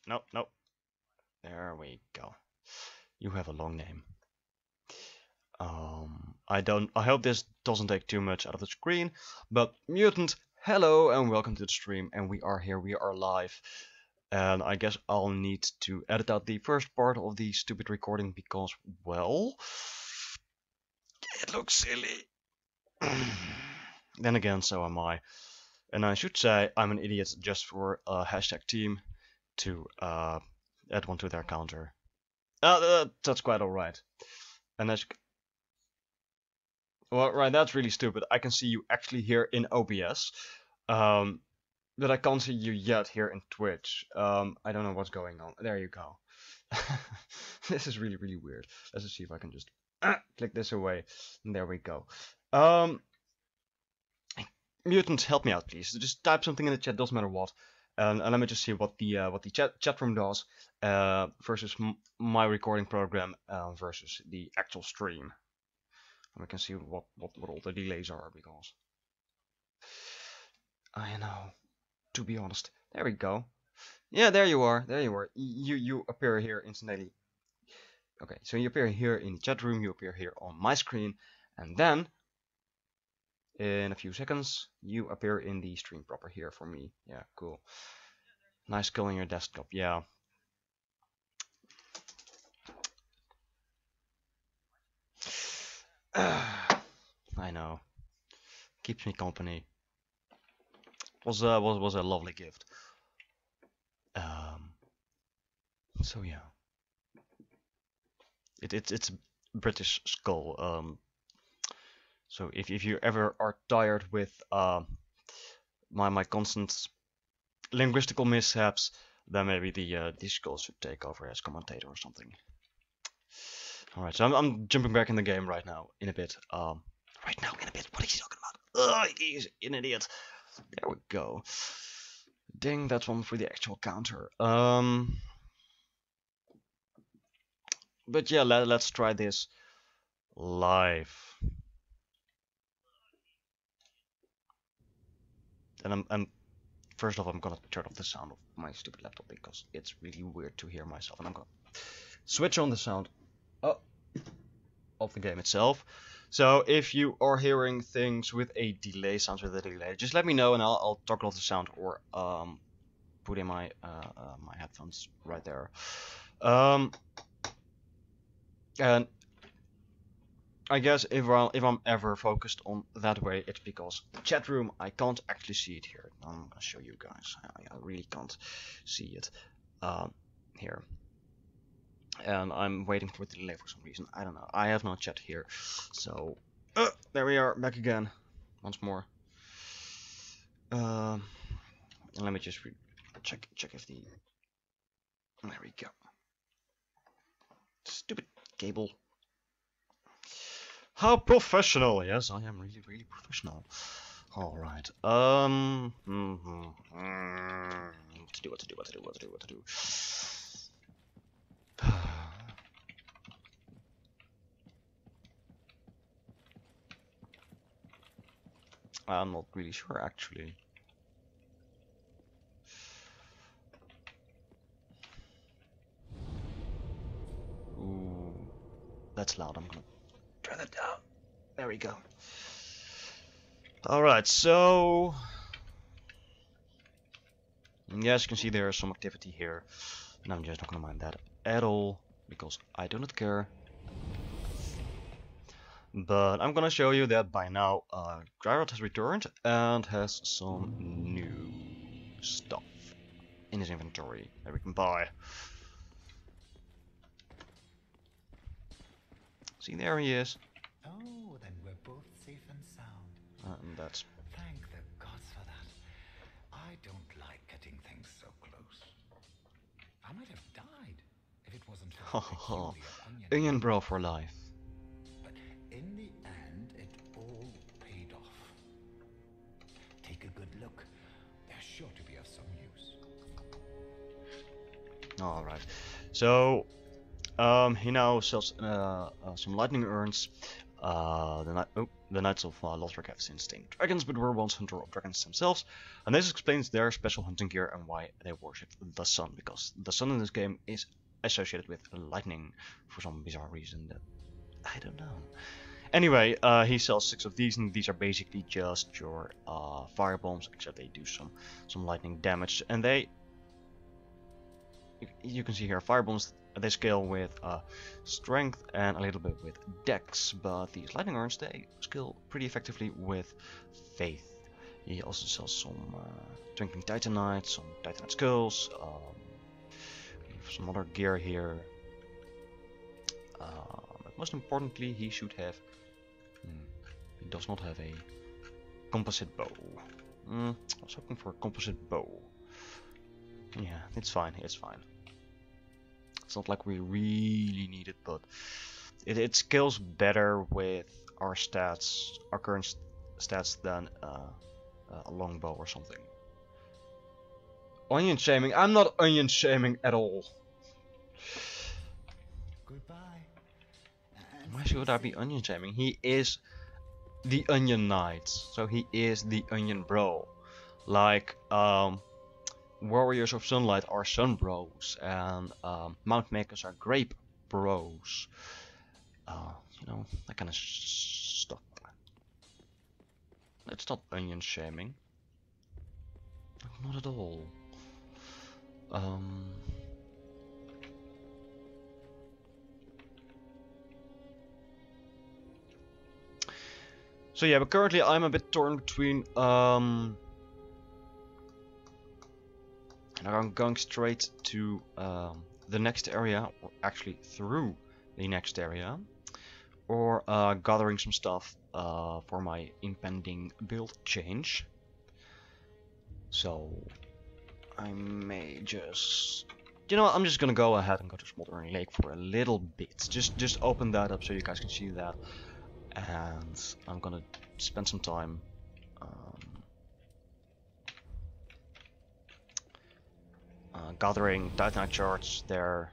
no, no. There we go. You have a long name. I hope this doesn't take too much out of the screen, but Mutant, hello and welcome to the stream, and we are here, we are live. And I guess I'll need to edit out the first part of the stupid recording because, well, it looks silly. Then again, so am I. And I should say I'm an idiot just for hashtag team to add one to their counter. That's quite alright. And that's... Well, right, that's really stupid. I can see you actually here in OBS. But I can't see you yet here in Twitch. I don't know what's going on. There you go. This is really, really weird. Let's just see if I can just click this away. And there we go. Mutant, help me out, please. Just type something in the chat, doesn't matter what. And let me just see what the chat room does versus my recording program versus the actual stream. And we can see what all the delays are because I know. To be honest, there we go. Yeah, there you are. There you are. You appear here instantly. Okay, so you appear here in the chat room. You appear here on my screen, and then in a few seconds you appear in the stream proper here for me. Yeah, cool. Nice killing your desktop. Yeah. I know. Keeps me company. Was a lovely gift. So yeah. It's British skull. So if you ever are tired with my constant linguistical mishaps, then maybe the skull should take over as commentator or something. Alright, so I'm jumping back in the game right now in a bit. Right now in a bit. What is he talking about? He's an idiot. There we go. Ding, that's one for the actual counter. But yeah, let's try this live. And I'm first off, I'm gonna turn off the sound of my stupid laptop because it's really weird to hear myself. And I'm gonna switch on the sound of the game itself. So if you are hearing things with a delay, sounds with a delay, just let me know and I'll toggle off the sound or put in my my headphones right there. And I guess if I'm ever focused on that way, it's because the chat room, I can't actually see it here. I'm gonna show you guys. I really can't see it here. And I'm waiting for the delay for some reason. I don't know. I have no chat here. So there we are, back again once more. And let me just check if the... There we go. Stupid cable. How professional! Yes, I am really, really professional. All right. What to do? I'm not really sure, actually. Ooh, that's loud. I'm gonna turn it down. There we go. Alright, so... Yes, you can see there is some activity here. And I'm just not gonna mind that at all, because I do not care. But I'm gonna show you that by now Ayreon has returned and has some new stuff in his inventory that we can buy. See, there he is. Oh, then we're both safe and sound. And that's... Thank the gods for that. I don't like getting things so close. I might have died if it wasn't for the peculiar Onion bro for life. But in the end, it all paid off. Take a good look. They're sure to be of some use. Alright. So... he now sells some lightning urns. The Knights of Lothric have since tamed dragons, but were once hunter of dragons themselves, and this explains their special hunting gear and why they worship the sun, because the sun in this game is associated with lightning for some bizarre reason that I don't know. Anyway, he sells 6 of these, and these are basically just your fire bombs, except they do some lightning damage, and you can see here fire bombs. They scale with strength and a little bit with dex, but these lightning urns, they scale pretty effectively with faith. He also sells some twinkling titanite, some titanite skulls, some other gear here. But most importantly, he should have. He does not have a composite bow. I was hoping for a composite bow. Yeah, it's fine. It's fine. It's not like we really need it, but it scales better with our stats, our current stats, than a longbow or something. Onion shaming? I'm not onion shaming at all. Goodbye. Why should I be onion shaming? He is the Onion Knight, so he is the Onion Bro. Like, Warriors of Sunlight are Sun Bros, and Mount Makers are Grape Bros. You know, that kind of stuff. It's not onion shaming. Not at all. So yeah, but currently I'm a bit torn between and I'm going straight to the next area, or actually through the next area, or gathering some stuff for my impending build change. So I may just, you know what, I'm just gonna go ahead and go to Smouldering Lake for a little bit. Just open that up so you guys can see that, and I'm gonna spend some time gathering Titanite shards there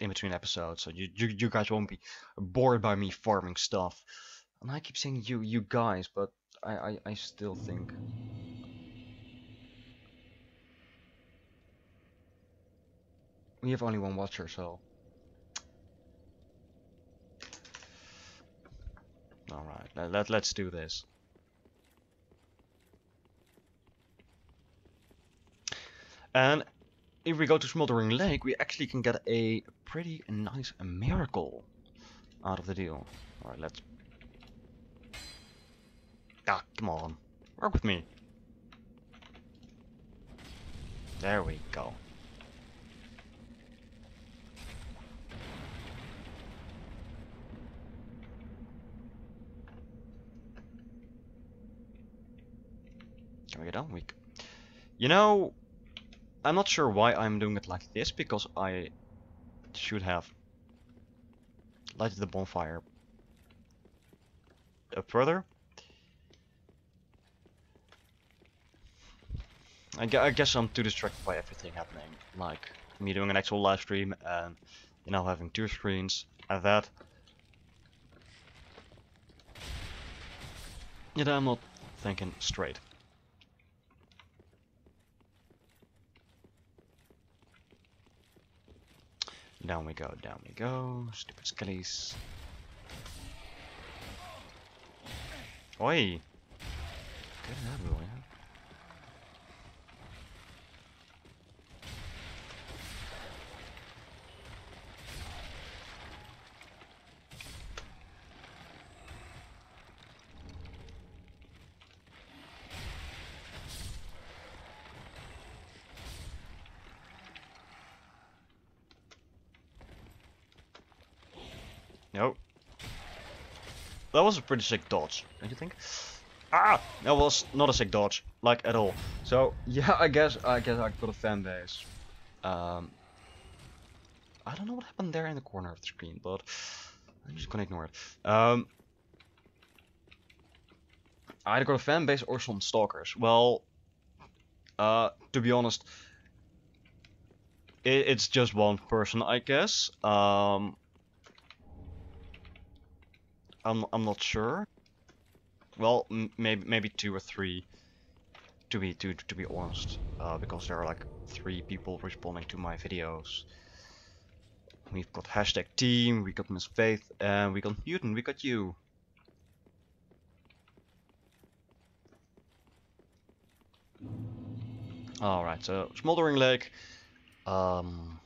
in between episodes, so you guys won't be bored by me farming stuff. And I keep saying you guys, but I still think we have only one watcher, so alright, let's do this. And if we go to Smouldering Lake, we actually can get a pretty nice miracle out of the deal. Alright, let's... Ah, come on. Work with me. There we go. Can we get on? You know, I'm not sure why I'm doing it like this, because I should have lighted the bonfire up further. I guess I'm too distracted by everything happening, like me doing an actual live stream and, you know, having 2 screens at that. You know, I'm not thinking straight. Down we go, stupid skellies. Oi! Get that boy. Nope. That was a pretty sick dodge, don't you think? Ah! That was not a sick dodge, like at all. So yeah, I guess I got a fan base. I don't know what happened there in the corner of the screen, but I'm just gonna ignore it. I either got a fan base or some stalkers. Well, to be honest, it's just one person, I guess. I'm not sure. Well, maybe 2 or 3. To be honest, because there are like 3 people responding to my videos. We've got hashtag team, we got Miss Faith, and we got Mutant, we got you. Alright, so Smouldering Lake. And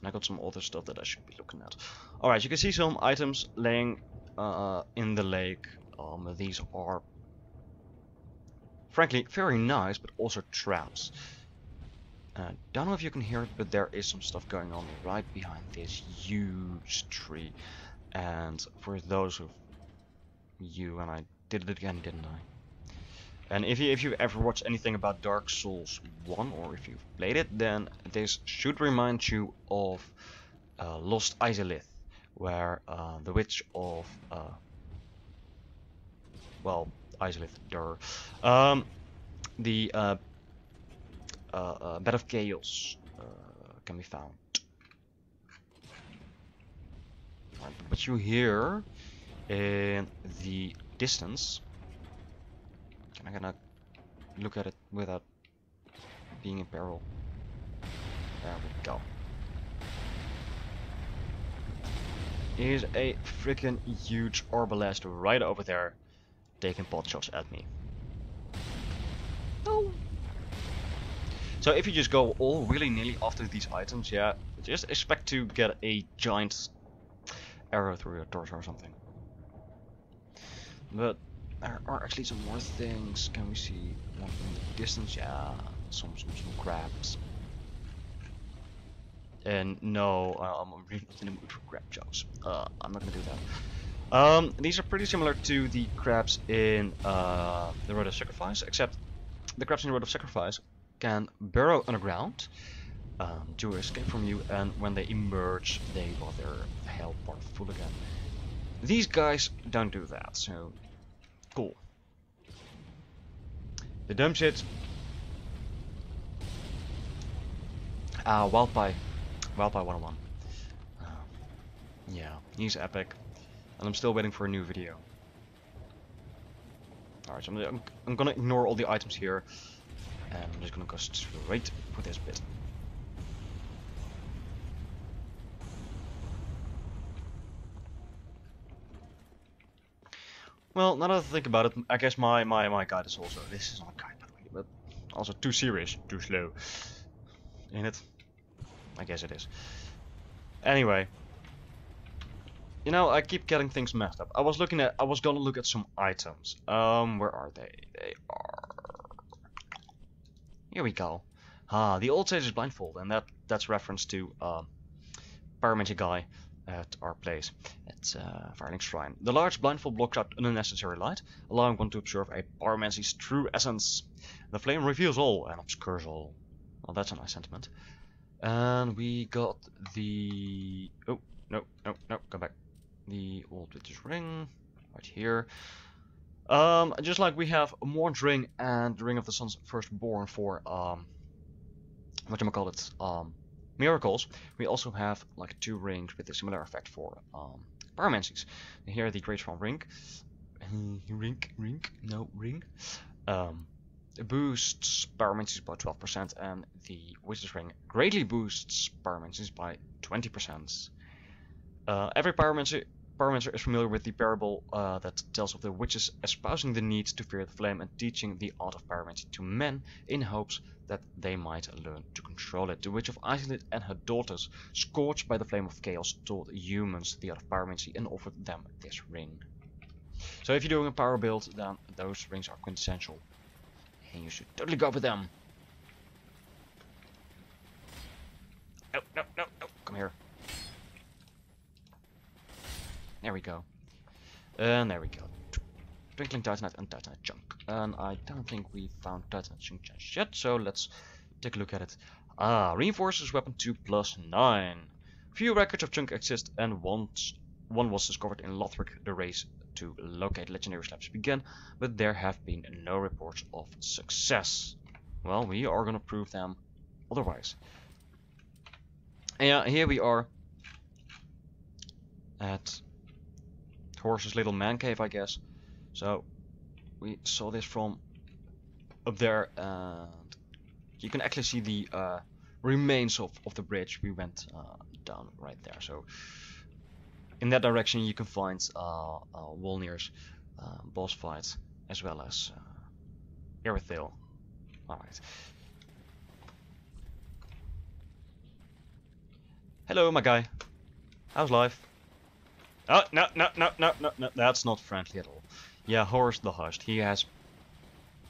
I got some other stuff that I should be looking at. Alright, you can see some items laying in the lake. These are frankly very nice, but also traps. Don't know if you can hear it, but there is some stuff going on right behind this huge tree. And for those of you, and I did it again, didn't I? And if you've ever watched anything about Dark Souls 1, or if you've played it, then this should remind you of Lost Isilith, where the witch of well, Isilith, the Bed of Chaos can be found. Right, but you hear in the distance. Can I gonna look at it without being in peril? There we go. Here's a freaking huge arbalest right over there, taking pot shots at me. No. So if you just go all willy-nilly after these items, yeah, just expect to get a giant arrow through your torso or something. But there are actually some more things. Can we see one in the distance? Yeah, some crabs. And no, I'm really not in the mood for crab jokes. I'm not gonna do that. These are pretty similar to the crabs in the Road of Sacrifice, except the crabs in the Road of Sacrifice can burrow underground to escape from you, and when they emerge, they got their health bar full again. These guys don't do that, so cool. The dumb shit. Wildpie 101. Yeah, he's epic, and I'm still waiting for a new video. Alright, so I'm gonna ignore all the items here, and I'm just gonna go straight for this bit. Well, now that I think about it, I guess my guide is also, this is not a guide by the way, but also too serious, too slow. Ain't it? I guess it is. Anyway, you know, I keep getting things messed up. I was gonna look at some items. Where are they? They are. Here we go. The old sage's blindfold, and that's reference to pyromancy guy at our place at Firelink Shrine. The large blindfold blocks out unnecessary light, allowing one to observe a pyromancy's true essence. The flame reveals all and obscures all. Well, that's a nice sentiment. And we got the... Oh, no, go back. The old witch's ring, right here. Just like we have a Mourn's ring and the ring of the sun's firstborn for, whatchamacallit, miracles, we also have like 2 rings with a similar effect for pyromancies. Here the Great Swan ring. Ring. It boosts pyromancies by 12%, and the Witch's Ring greatly boosts pyromancies by 20%. Every pyromancer is familiar with the parable that tells of the witches espousing the need to fear the flame and teaching the art of pyromancy to men in hopes that they might learn to control it. The Witch of Isilith and her daughters, scorched by the flame of chaos, taught humans the art of pyromancy and offered them this ring. So if you're doing a power build, then those rings are quintessential. And you should totally go for them. No, come here. There we go. And there we go. Twinkling Titanite and Titanite Chunk. And I don't think we found Titanite Chunk just yet, so let's take a look at it. Reinforces weapon 2+9. Few records of Chunk exist, and one was discovered in Lothric. The race to locate legendary slabs began, but there have been no reports of success. Well, we are gonna prove them otherwise. And yeah, here we are at Horse's little man cave, I guess. So we saw this from up there, and you can actually see the remains of the bridge. We went down right there. So in that direction you can find Wolnir's boss fights, as well as Irithyll. Alright. Hello, my guy. How's life? Oh, no, that's not friendly at all. Yeah, Horus the Hushed. He has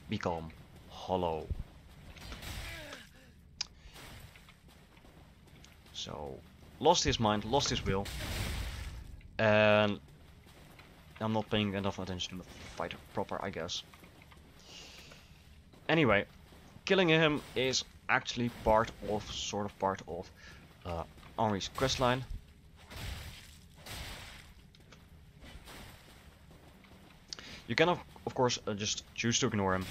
become hollow. So, lost his mind, lost his will. And I'm not paying enough attention to the fight proper, I guess. Anyway, killing him is actually sort of part of Henri's questline. You can of course just choose to ignore him.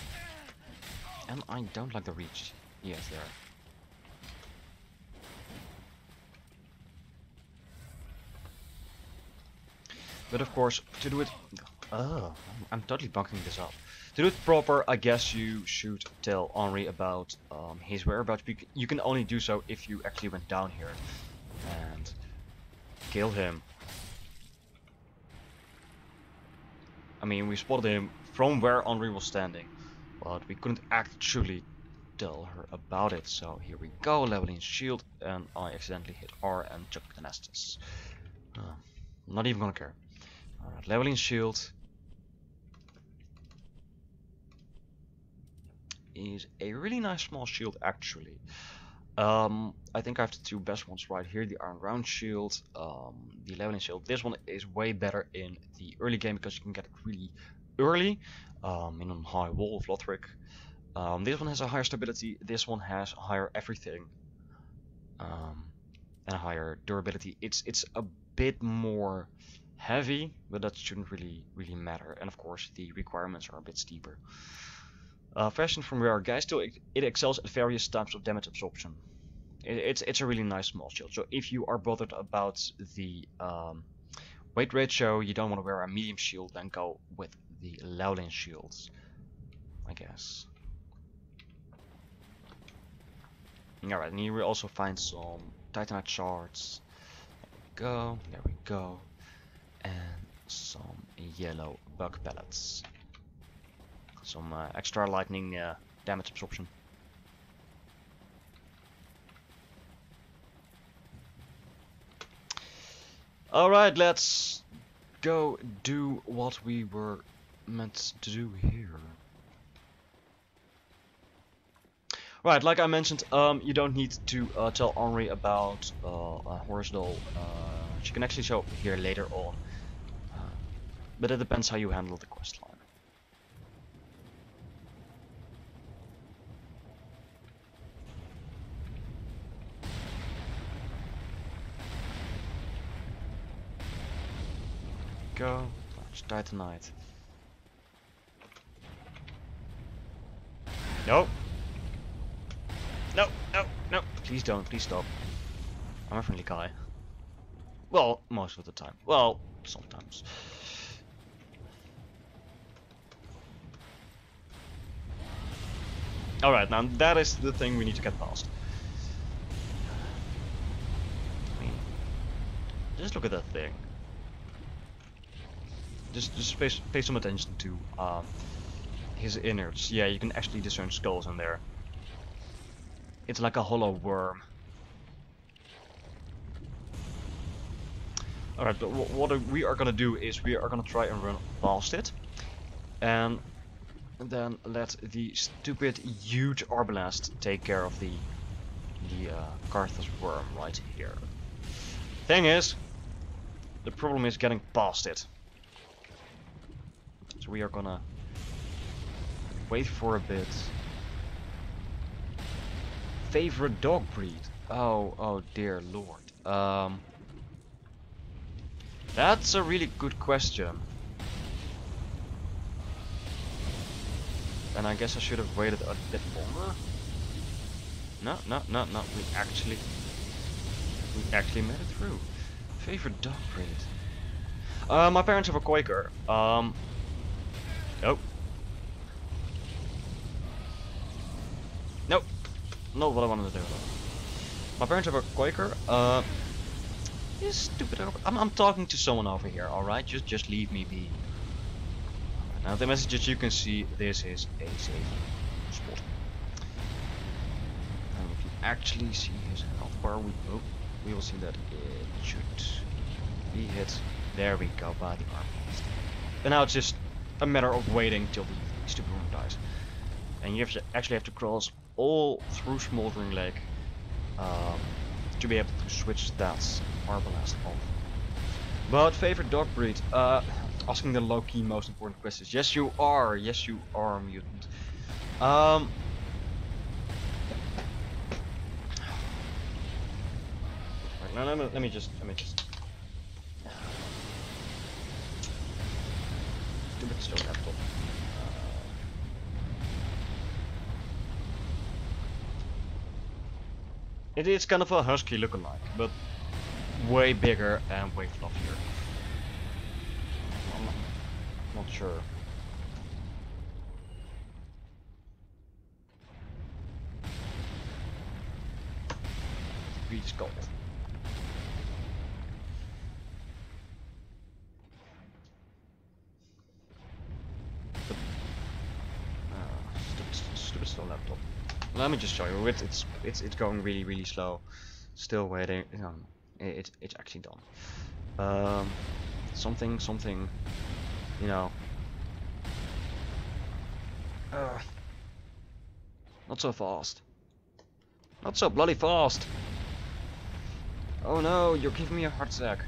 And I don't like the reach he has there. But of course, to do it... Oh, I'm totally bunking this up. To do it proper, I guess you should tell Henri about his whereabouts. You can only do so if you actually went down here and kill him. I mean, we spotted him from where Henri was standing, but we couldn't actually tell her about it. So here we go, leveling shield, and I accidentally hit R and took an Estus. Not even gonna care. Alright, leveling shield is a really nice small shield actually. I think I have the two best ones right here, the Iron Round shield, the leveling shield. This one is way better in the early game because you can get it really early, in a high wall of Lothric. This one has a higher stability, this one has higher everything, and a higher durability. It's a bit more heavy, but that shouldn't really matter. And of course the requirements are a bit steeper. Fashioned from rare guys, still it excels at various types of damage absorption. It's a really nice small shield. So if you are bothered about the weight ratio, you don't want to wear a medium shield, then go with the leveling shields, I guess. Alright, and here we also find some Titanite shards. There we go. And some yellow bug pellets. Some extra lightning damage absorption. Alright, let's go do what we were meant to do here. Right, like I mentioned, you don't need to tell Henri about Horus Doll. She can actually show up here later on. But it depends how you handle the questline. Go, let's Titanite. No! No! Please don't, please stop. I'm a friendly guy. Well, most of the time. Well, sometimes. Alright, now that is the thing we need to get past. I mean, just look at that thing. Just pay some attention to his innards. Yeah, you can actually discern skulls in there. It's like a hollow worm. Alright, but what we are gonna do is we are gonna try and run past it. And then let the stupid huge Arbalest take care of the Carthus worm right here. Thing is, the problem is getting past it. So we are gonna wait for a bit. Favorite dog breed? Oh dear lord. That's a really good question. And I guess I should have waited a bit longer. No. We actually made it through. Favorite dog breed? My parents have a Quaker. Oh. Nope. Not what I wanted to do. My parents have a Quaker. You stupid. I'm talking to someone over here. All right, just leave me be. Now the messages you can see. This is a safe spot. And if you actually see his health bar, we will see that it should be hit. There we go, by the arm blast. And now it's just a matter of waiting till the stupid one dies. And you actually have to cross all through Smouldering Lake to be able to switch that arm blast off. But favorite dog breed? Asking the low-key most important questions. Yes, you are. Yes, you are, Mutant. Right, no, let me just. Stupid stone apple. It is kind of a husky lookalike, but way bigger and way fluffier. I'm not sure. Beach gold. Stupid slow laptop. Let me just show you. It's going really slow. Still waiting. It's actually done. Something. You know. Not so fast. Not so bloody fast. Oh no, you're giving me a heart attack.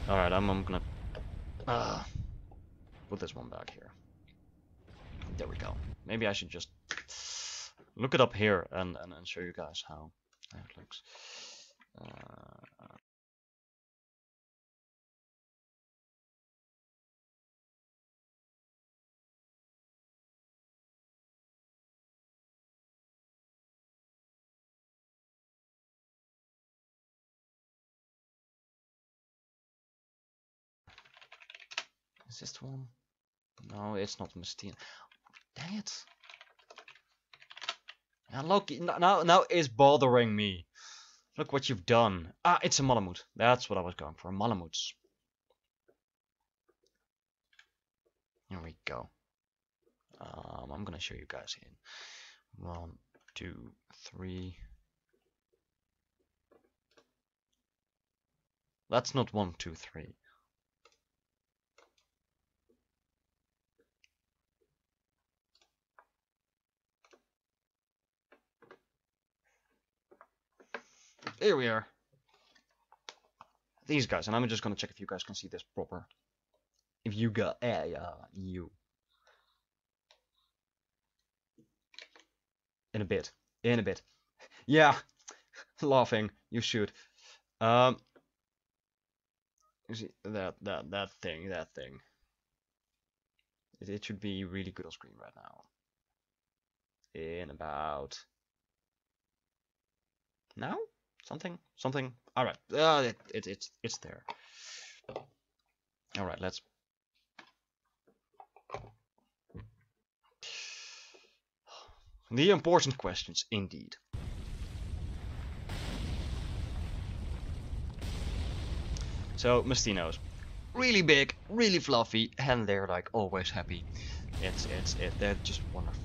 Alright, I'm gonna put this one back here. There we go. Maybe I should just look it up here and show you guys how it looks. Is this the one? No, it's not Mustine. Dang it. Yeah, look, now it's bothering me. Look what you've done. Ah, it's a Malamute. That's what I was going for. Malamutes. Here we go. I'm gonna show you guys in 1, 2, 3. That's not 1, 2, 3. Here we are. These guys, and I'm just gonna check if you guys can see this proper. If you got, you. In a bit. Yeah, laughing. You should. You see that thing. It should be really good on screen right now. In about now. Something. All right. It's there. All right. Let's. The important questions, indeed. So Mustinos, really big, really fluffy, and they're like always happy. They're just wonderful.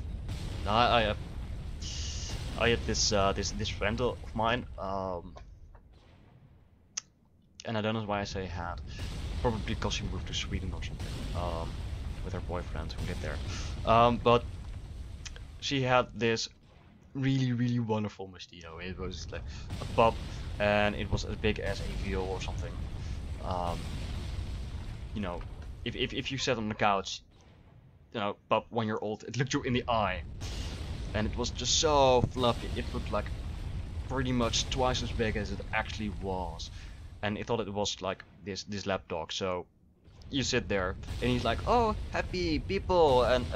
I had this friend of mine, and I don't know why I say had, probably because she moved to Sweden or something, with her boyfriend who lived there, but she had this really wonderful mosquito. It was like a pup, and it was as big as a veal or something. You know, if you sat on the couch, you know, pup 1 year old, it looked you in the eye. And it was just so fluffy. It looked like pretty much twice as big as it actually was. And it thought it was like this lap dog. So you sit there and he's like, oh, happy people, and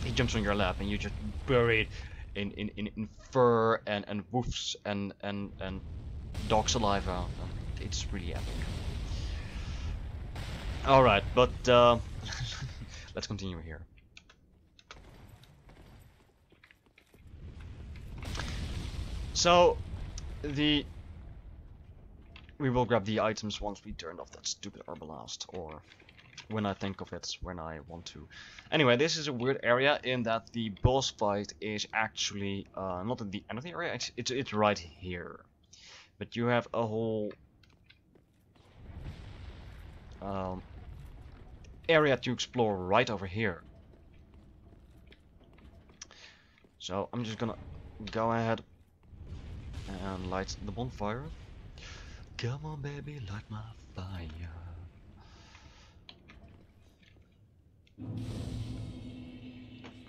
he jumps on your lap and you just buried in fur and woofs and dog saliva. It's really epic. Alright, but let's continue here. So, we will grab the items once we turn off that stupid Arbalast, or when I think of it, when I want to. Anyway, this is a weird area in that the boss fight is actually not at the end of the area, it's right here. But you have a whole area to explore right over here. So I'm just gonna go ahead and light the bonfire. Come on baby, light my fire.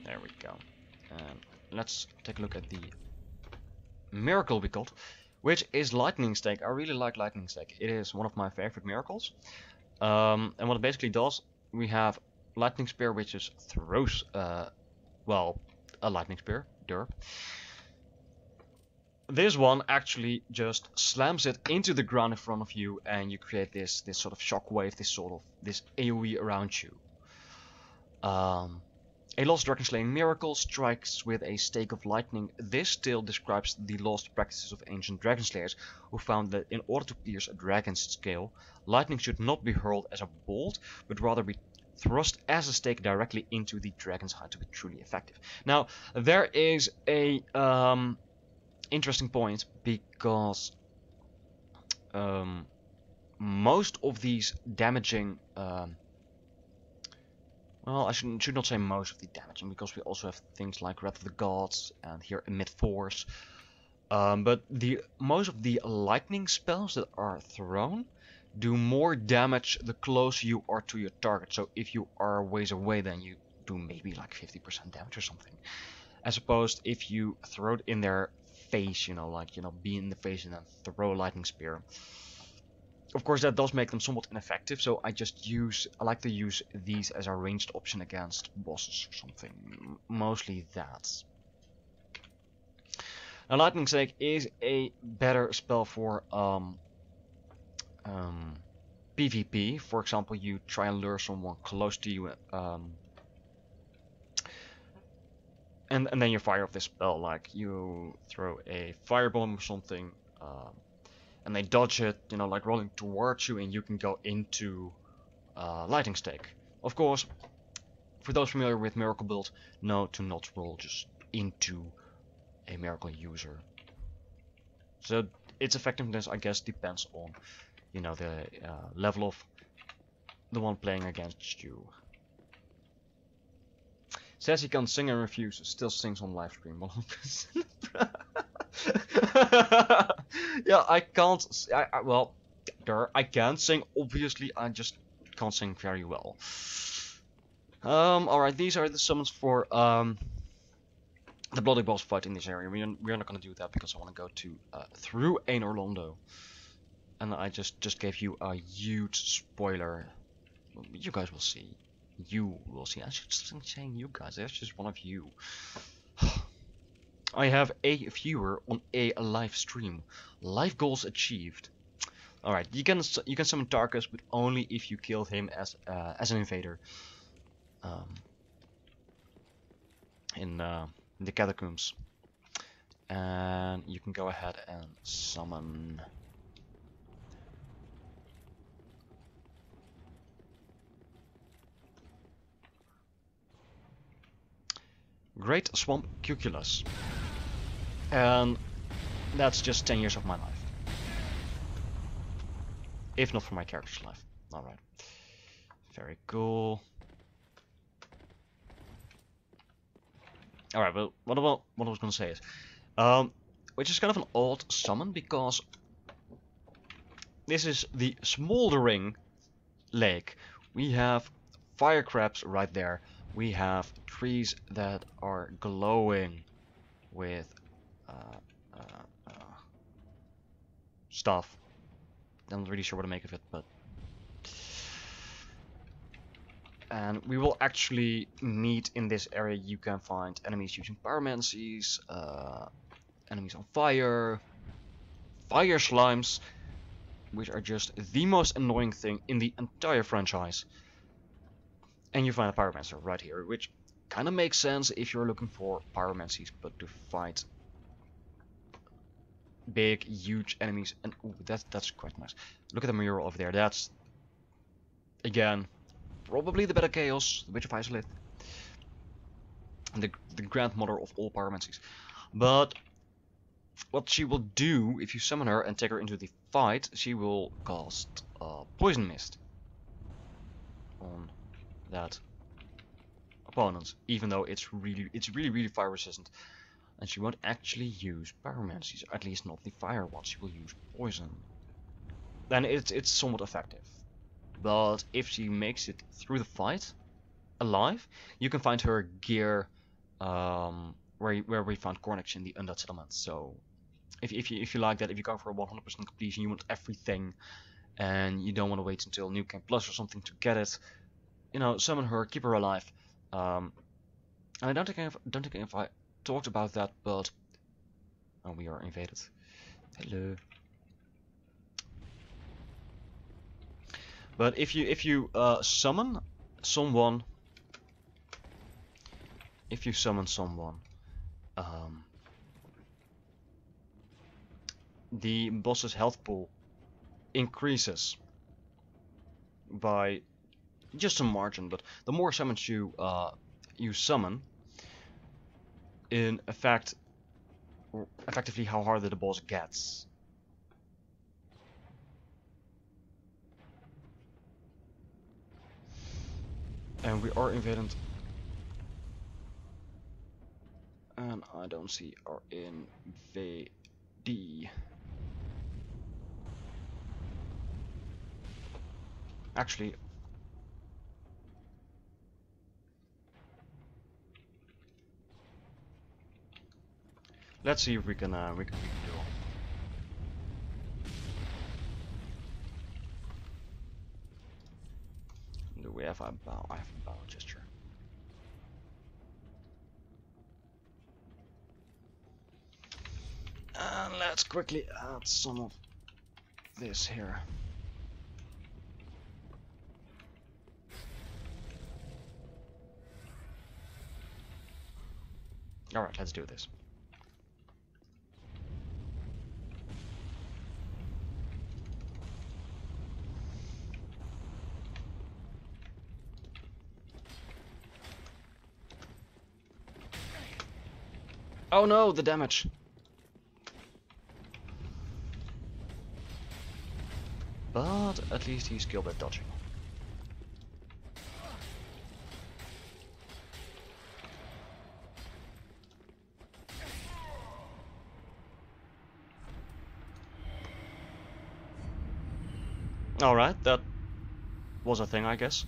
There we go. And let's take a look at the miracle we got, which is Lightning Stake. I really like Lightning Stake. It is one of my favorite miracles. And what it basically does, we have Lightning Spear, which just throws, well, a Lightning Spear. Derp. This one actually just slams it into the ground in front of you, and you create this sort of shockwave, this AoE around you. A lost dragon slaying miracle strikes with a stake of lightning. This still describes the lost practices of ancient dragon slayers, who found that in order to pierce a dragon's scale, lightning should not be hurled as a bolt, but rather be thrust as a stake directly into the dragon's hide to be truly effective. Now, there is a interesting point, because most of these damaging well, I should not say most of the damaging, because we also have things like Wrath of the Gods and here Emit Force. But most of the lightning spells that are thrown do more damage the closer you are to your target. So if you are a ways away, then you do maybe like 50% damage or something. As opposed if you throw it in their face, be in the face and then throw a lightning spear. Of course, that does make them somewhat ineffective, so I like to use these as a ranged option against bosses or something. Mostly that. Now, Lightning Stake is a better spell for PvP. For example, you try and lure someone close to you, and then you fire off this spell, like you throw a firebomb or something. And they dodge it, like rolling towards you, and you can go into Lightning Stake. Of course, for those familiar with Miracle Build, know to not roll just into a Miracle user. So its effectiveness, I guess, depends on, the level of the one playing against you. Says he can't sing and refuse, still sings on livestream. Yeah, I can't. I can sing. Obviously, I just can't sing very well. Alright, these are the summons for the bloody boss fight in this area. We're not gonna do that because I want to go to through Ain Orlando, and I just gave you a huge spoiler. You guys will see. You will see. I should stop saying you guys. There's just one of you. I have a viewer on a live stream. Live goals achieved. Alright, you can summon Tarkus, but only if you kill him as an invader. In the Catacombs. And you can go ahead and summon... Great Swamp Cuculus. And that's just 10 years of my life. If not for my character's life. Alright. Very cool. Alright, well, what I was gonna say is... which is kind of an odd summon, because... this is the Smouldering Lake. We have fire crabs right there. We have trees that are glowing with stuff. I'm not really sure what to make of it, but... And we will actually meet in this area. You can find enemies using pyromancies, enemies on fire, fire slimes, which are just the most annoying thing in the entire franchise. And you find a pyromancer right here, which kind of makes sense if you're looking for pyromancies, but to fight big, huge enemies, and ooh, that's quite nice. Look at the mural over there. That's again probably the better chaos, the Witch of Isolith, the grandmother of all pyromancies. But what she will do if you summon her and take her into the fight, she will cast poison mist on that opponent, even though it's really fire resistant, and she won't actually use pyromancies, at least not the fire one. She will use poison. Then it's somewhat effective, but if she makes it through the fight alive, you can find her gear where we found Cornix in the Undead Settlement. So if you like that, if you go for a 100% completion, you want everything, and you don't want to wait until New Game Plus or something to get it, you know, summon her, keep her alive. And I don't think if I talked about that, but oh, we are invaded. Hello. But if you summon someone, the boss's health pool increases by just a margin, but the more summons you summon, in effectively how harder the boss gets. And we are invaded. And I don't see our invadee. Actually, let's see if we can do it. Do we have a bow? I have a bow gesture. And let's quickly add some of this here. Alright, let's do this. Oh no, the damage! But at least he's skilled at dodging. Alright, that was a thing, I guess.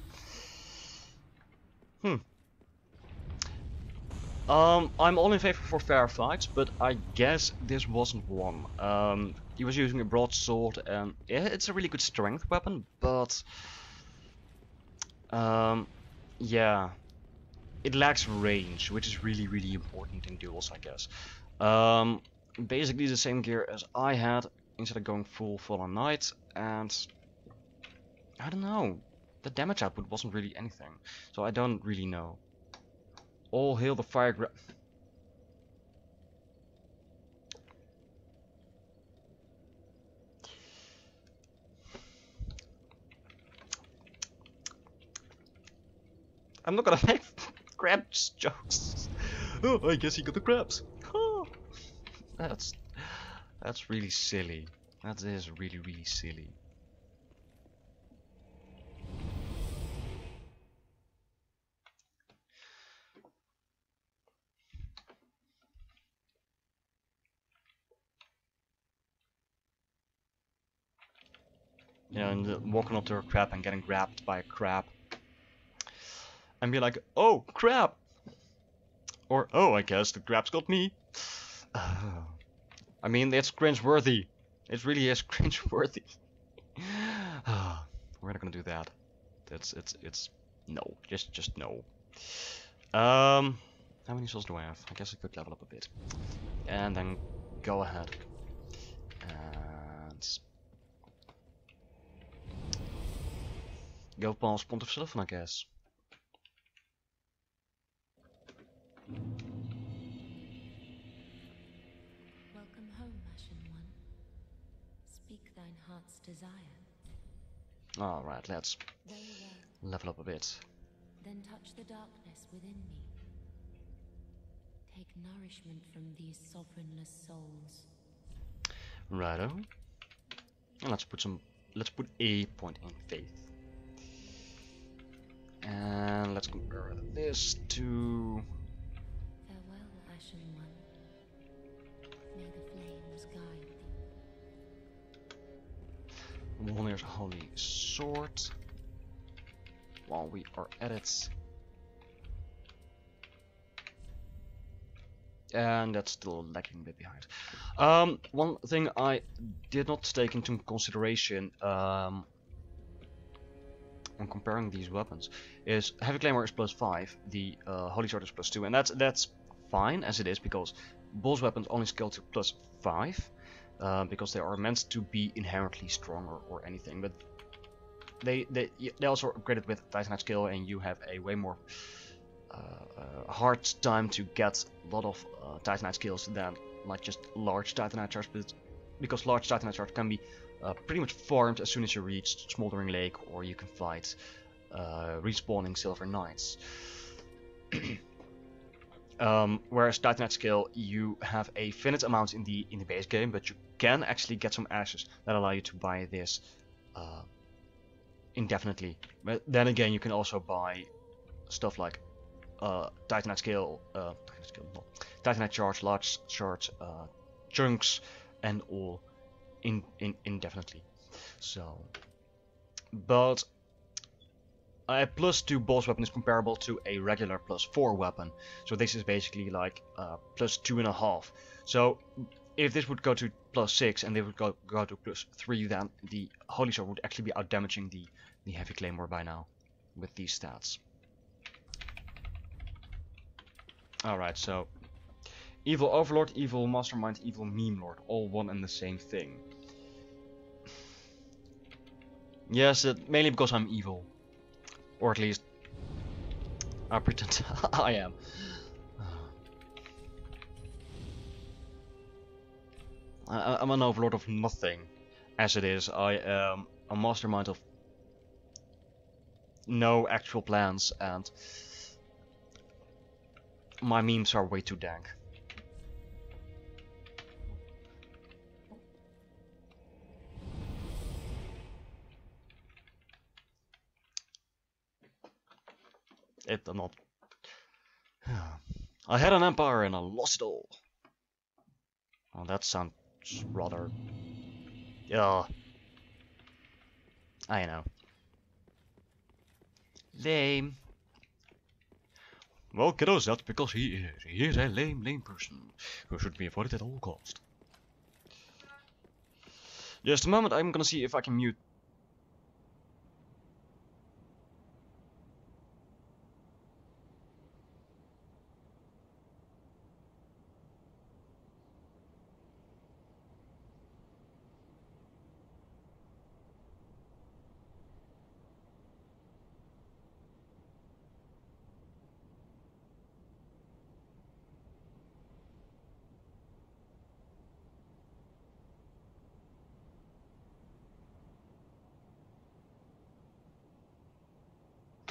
I'm all in favor for fair fights, but I guess this wasn't one. He was using a broadsword, and yeah, it's a really good strength weapon, but yeah, it lacks range, which is really important in duels, I guess. Basically the same gear as I had, instead of going full on knight, and I don't know, the damage output wasn't really anything, so I don't really know. All hail the fire I'm not gonna make crabs jokes. Oh, I guess he got the crabs. Oh, that's really silly. That is really silly. Yeah, and walking up to a crab and getting grabbed by a crab. And be like, oh, crab! Or, oh, I guess the crab's got me. I mean, it's cringe-worthy. It really is cringe-worthy. We're not gonna do that. It's no, just no. How many souls do I have? I guess I could level up a bit. And then go ahead and Go past Pont of Sylvan, I guess. Welcome home, Ashen One. Speak thine heart's desire. Alright, let's Very well. level up a bit. Then touch the darkness within me. Take nourishment from these sovereignless souls. Righto. And let's put a point in faith. And let's compare this to Farewell, Ashen One. May the flames guide thee. Mjolnir's Holy Sword. While we are at it. And that's still lagging a bit behind. One thing I did not take into consideration when comparing these weapons is Heavy Claymore is +5, the Holy Sword is +2, and that's fine as it is because boss weapons only scale to +5 because they are meant to be inherently stronger or anything, but they also upgraded with Titanite skill, and you have a way more hard time to get a lot of Titanite skills than like just large Titanite shards, but because large Titanite shards can be pretty much farmed as soon as you reach Smouldering Lake, or you can fight respawning Silver Knights. Whereas Titanite skill, you have a finite amount in the base game, but you can actually get some ashes that allow you to buy this indefinitely. But then again, you can also buy stuff like Titanite skill, Titanite charge, large charge, chunks, and all indefinitely. So, but a +2 boss weapon is comparable to a regular +4 weapon. So this is basically like +2.5. So if this would go to +6 and they would go to +3, then the Holy Sword would actually be out damaging the Heavy Claymore by now with these stats. Alright, so Evil Overlord, Evil Mastermind, Evil Meme Lord, all one and the same thing. Yes, mainly because I'm evil. Or at least I pretend I am. I'm an overlord of nothing. As it is, I am a mastermind of no actual plans, and my memes are way too dank. It not. I had an empire and I lost it all. Well, that sounds rather. Yeah. I know. Lame. Well, kiddos, that's because he is a lame person who should be avoided at all cost. Just a moment, I'm gonna see if I can mute.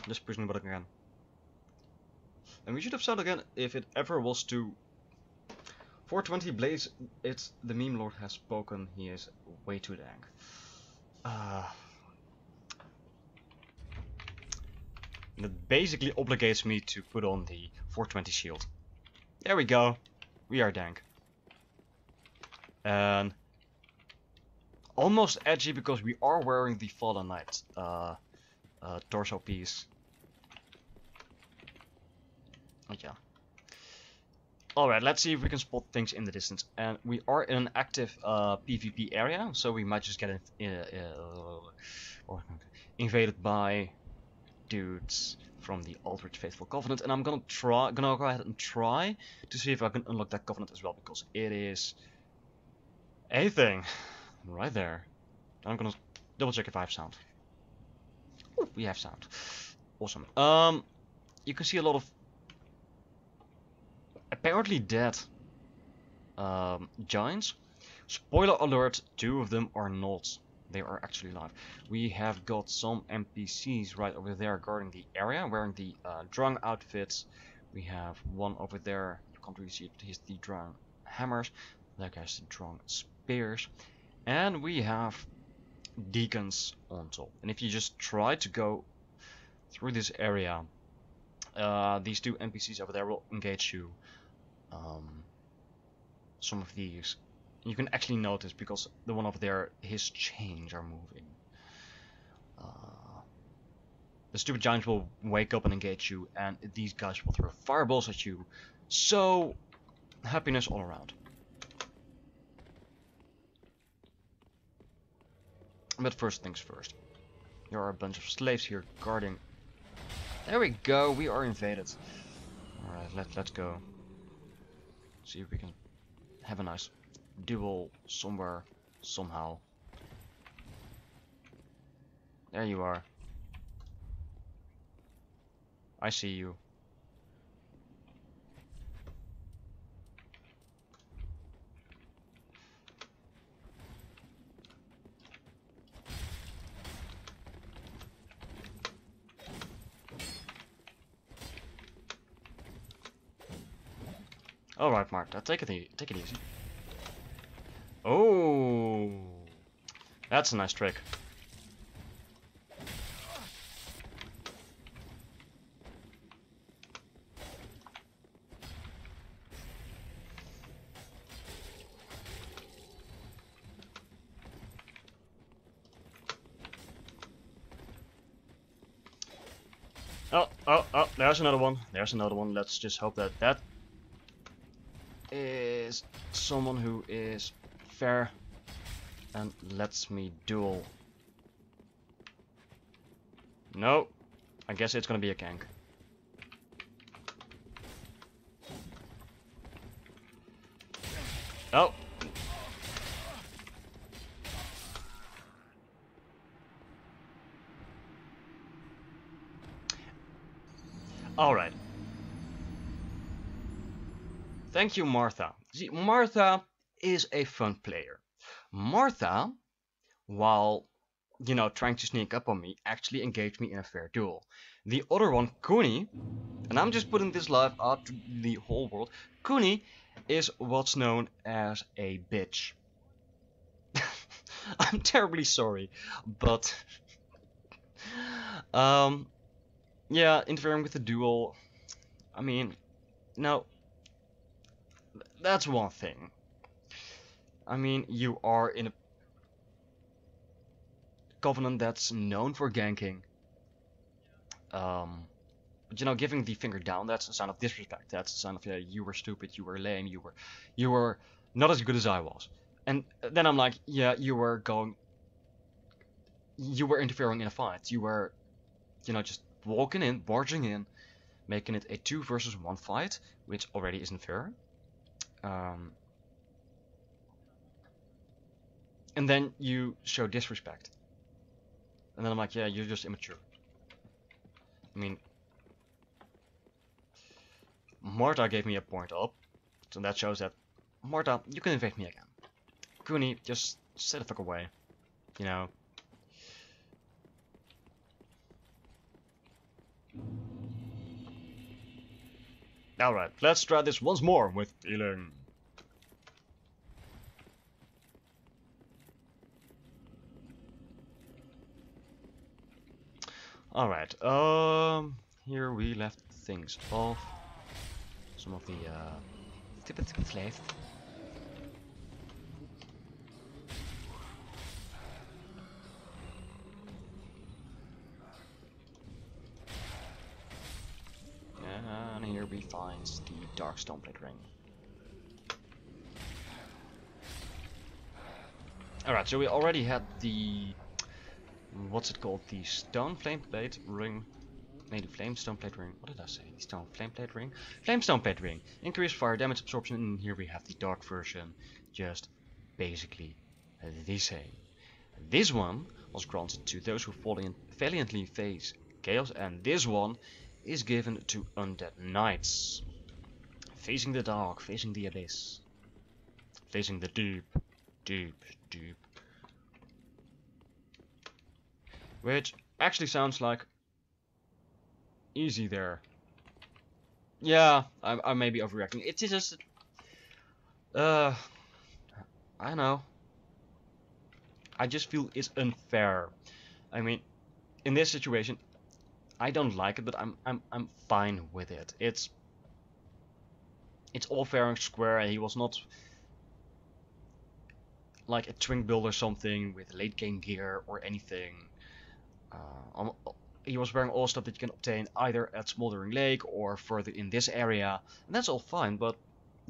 Just pushing the button again. And we should have said again, if it ever was to 420 Blaze, it's the meme lord has spoken, he is way too dank. That basically obligates me to put on the 420 shield. There we go. We are dank. And almost edgy because we are wearing the Fallen Knight torso piece. Yeah. Alright, let's see if we can spot things in the distance. And we are in an active PvP area, so we might just get invaded by dudes from the Aldrich Faithful Covenant. And I'm gonna go ahead and try to see if I can unlock that covenant as well, because it is a thing right there. I'm gonna double check if I have sound. Ooh, we have sound. Awesome. You can see a lot of apparently dead giants. Spoiler alert, 2 of them are not. They are actually alive. We have got some NPCs right over there guarding the area, wearing the drung outfits. We have one over there, you can't really see it, he's the drung hammers. That guy's the drung spears. And we have deacons on top. And if you just try to go through this area, these 2 NPCs over there will engage you. Some of these you can actually notice because the one over there, his chains are moving. The stupid giants will wake up and engage you, and these guys will throw fireballs at you. So, happiness all around. But first things first. There are a bunch of slaves here guarding. There we go, we are invaded. Alright, let's go. See if we can have a nice duel somewhere, somehow. There you are. I see you. Alright, Martha, take it easy. Oh, that's a nice trick. Oh, there's another one. There's another one. Let's just hope that that is someone who is fair and lets me duel. No, I guess it's gonna be a gank. Oh. Alright. Thank you, Martha. See, Martha is a fun player. Martha, while, you know, trying to sneak up on me, actually engaged me in a fair duel. The other one, Kuni, and I'm just putting this live out to the whole world, Kuni is what's known as a bitch. I'm terribly sorry, but yeah, interfering with the duel, I mean, no, that's one thing. I mean, you are in a covenant that's known for ganking. But you know, giving the finger down, that's a sign of disrespect. That's a sign of, yeah, you were stupid, you were lame, you were not as good as I was. And then I'm like, yeah, you were interfering in a fight. You were, you know, just walking in, barging in, making it a 2 versus 1 fight, which already isn't fair. And then you show disrespect. And then I'm like, yeah, you're just immature. I mean, Martha gave me a point up, so that shows that, Martha, you can invade me again. Kuni, just stay the fuck away. You know. Alright, let's try this once more with feeling. Alright, here we left things off. Some of the tippets left. And here we find the Dark Stoneblade Ring. Alright, so we already had the, what's it called, the Stone Flameblade Ring. Maybe Flame Stoneblade Ring, what did I say? The Stone Flameblade Ring? Flame Stoneblade Ring. Increased fire damage absorption, and here we have the dark version. Just basically the same. This one was granted to those who valiantly face chaos, and this one is given to undead knights. Facing the dark, facing the abyss, facing the deep, deep, deep. Which actually sounds like easy there. Yeah, I may be overreacting. It's just, I don't know. I just feel it's unfair. I mean, in this situation, I don't like it, but I'm fine with it. It's all fair and square, and he was not like a twink build or something with late game gear or anything. He was wearing all stuff that you can obtain either at Smouldering Lake or further in this area, and that's all fine, but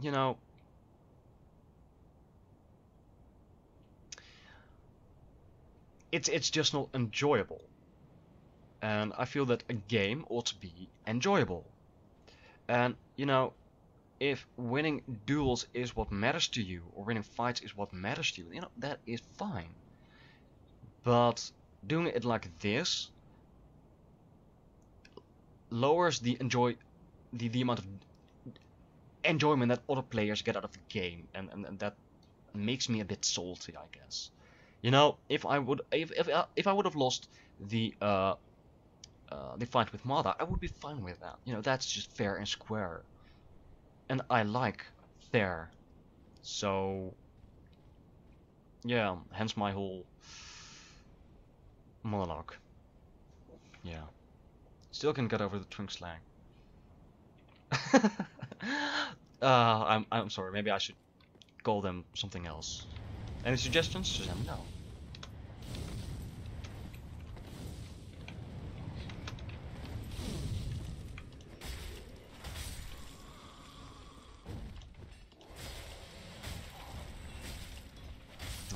you know, it's just not enjoyable. And I feel that a game ought to be enjoyable. And you know, if winning duels is what matters to you, or winning fights is what matters to you, you know, that is fine. But doing it like this lowers the amount of enjoyment that other players get out of the game, and that makes me a bit salty, I guess. You know, if I would have lost the fight with Mada, I would be fine with that. You know, that's just fair and square, and I like fair. So yeah, hence my whole monologue. Yeah. Still can get over the twink slang. I'm sorry, maybe I should call them something else. Any suggestions? Just let me know.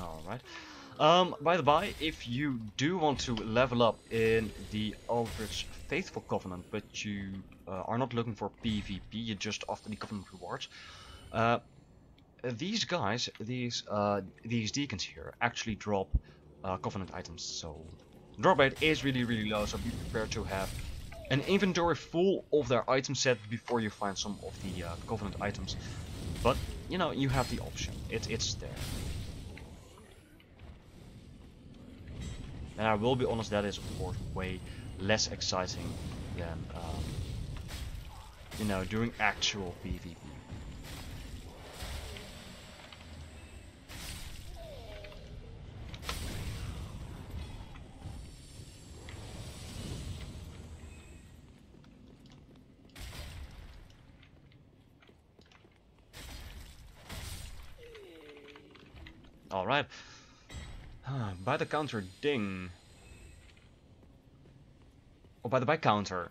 Alright. By the by, if you do want to level up in the Aldrich Faithful Covenant, but you are not looking for PvP, you're just after the Covenant rewards, these guys, these deacons here, actually drop Covenant items. So drop rate is really low, so be prepared to have an inventory full of their item set before you find some of the Covenant items. But you know, you have the option. It's there. And I will be honest, that is of course way less exciting than you know, doing actual PvP. Alright. By the counter ding. Oh, by the by counter.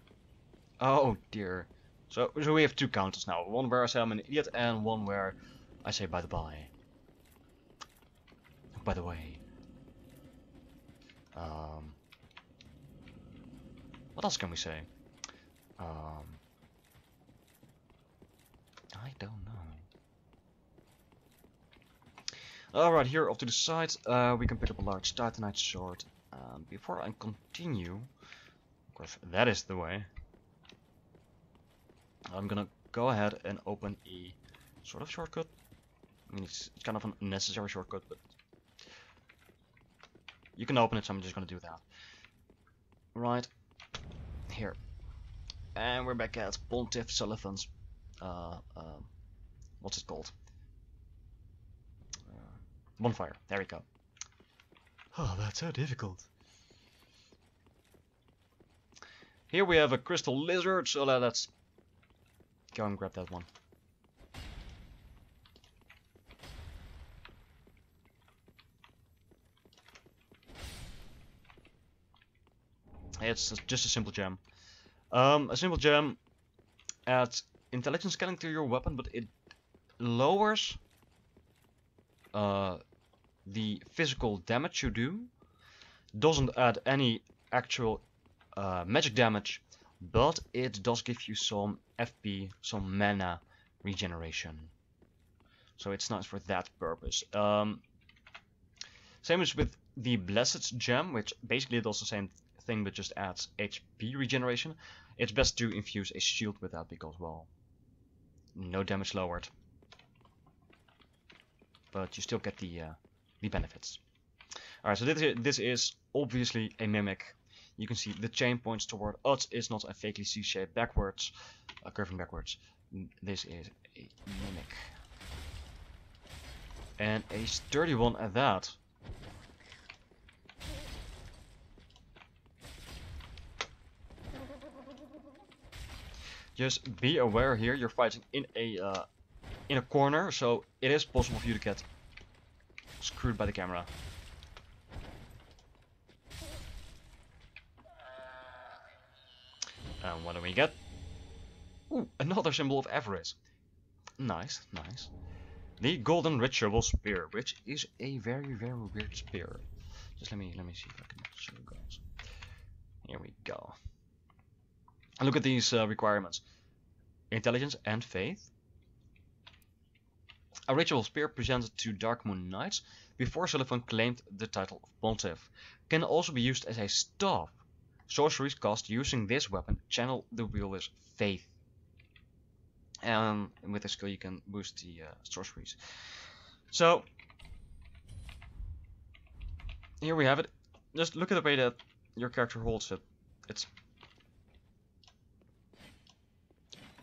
Oh dear. So we have two counters now. One where I say I'm an idiot, and one where I say by the by. By the way. What else can we say? I don't know. Alright, here off to the side, we can pick up a large titanite sword. Before I continue, of course that is the way, I'm gonna go ahead and open a sort of shortcut. I mean, it's kind of an unnecessary shortcut, but you can open it, so I'm just gonna do that. Right, here. And we're back at Pontiff Sullivan's, what's it called? Bonfire. There we go. Oh, that's so difficult. Here we have a crystal lizard, so let's go and grab that one. It's just a simple gem. A simple gem adds intelligence scaling to your weapon, but it lowers the physical damage you do. Doesn't add any actual magic damage, but it does give you some FP, some mana regeneration. So it's nice for that purpose. Same as with the Blessed Gem, which basically does the same thing but just adds HP regeneration. It's best to infuse a shield with that because, well, no damage lowered, but you still get the benefits. Alright, so this is obviously a mimic. You can see the chain points toward us. It's not a fakely C-shape backwards, curving backwards. This is a mimic. And a sturdy one at that. Just be aware here, you're fighting in a corner, so it is possible for you to get screwed by the camera. And what do we get? Ooh, another symbol of avarice. Nice, nice. The Golden Ritual Spear, which is a very, very weird spear. Just let me see if I can show you guys. Here we go. And look at these requirements. Intelligence and faith. A ritual spear presented to Dark Moon Knights before Sullivan claimed the title of Pontiff. Can also be used as a staff. Sorceries cast using this weapon channel the wielder's faith. And with this skill you can boost the sorceries. So, here we have it. Just look at the way that your character holds it. It's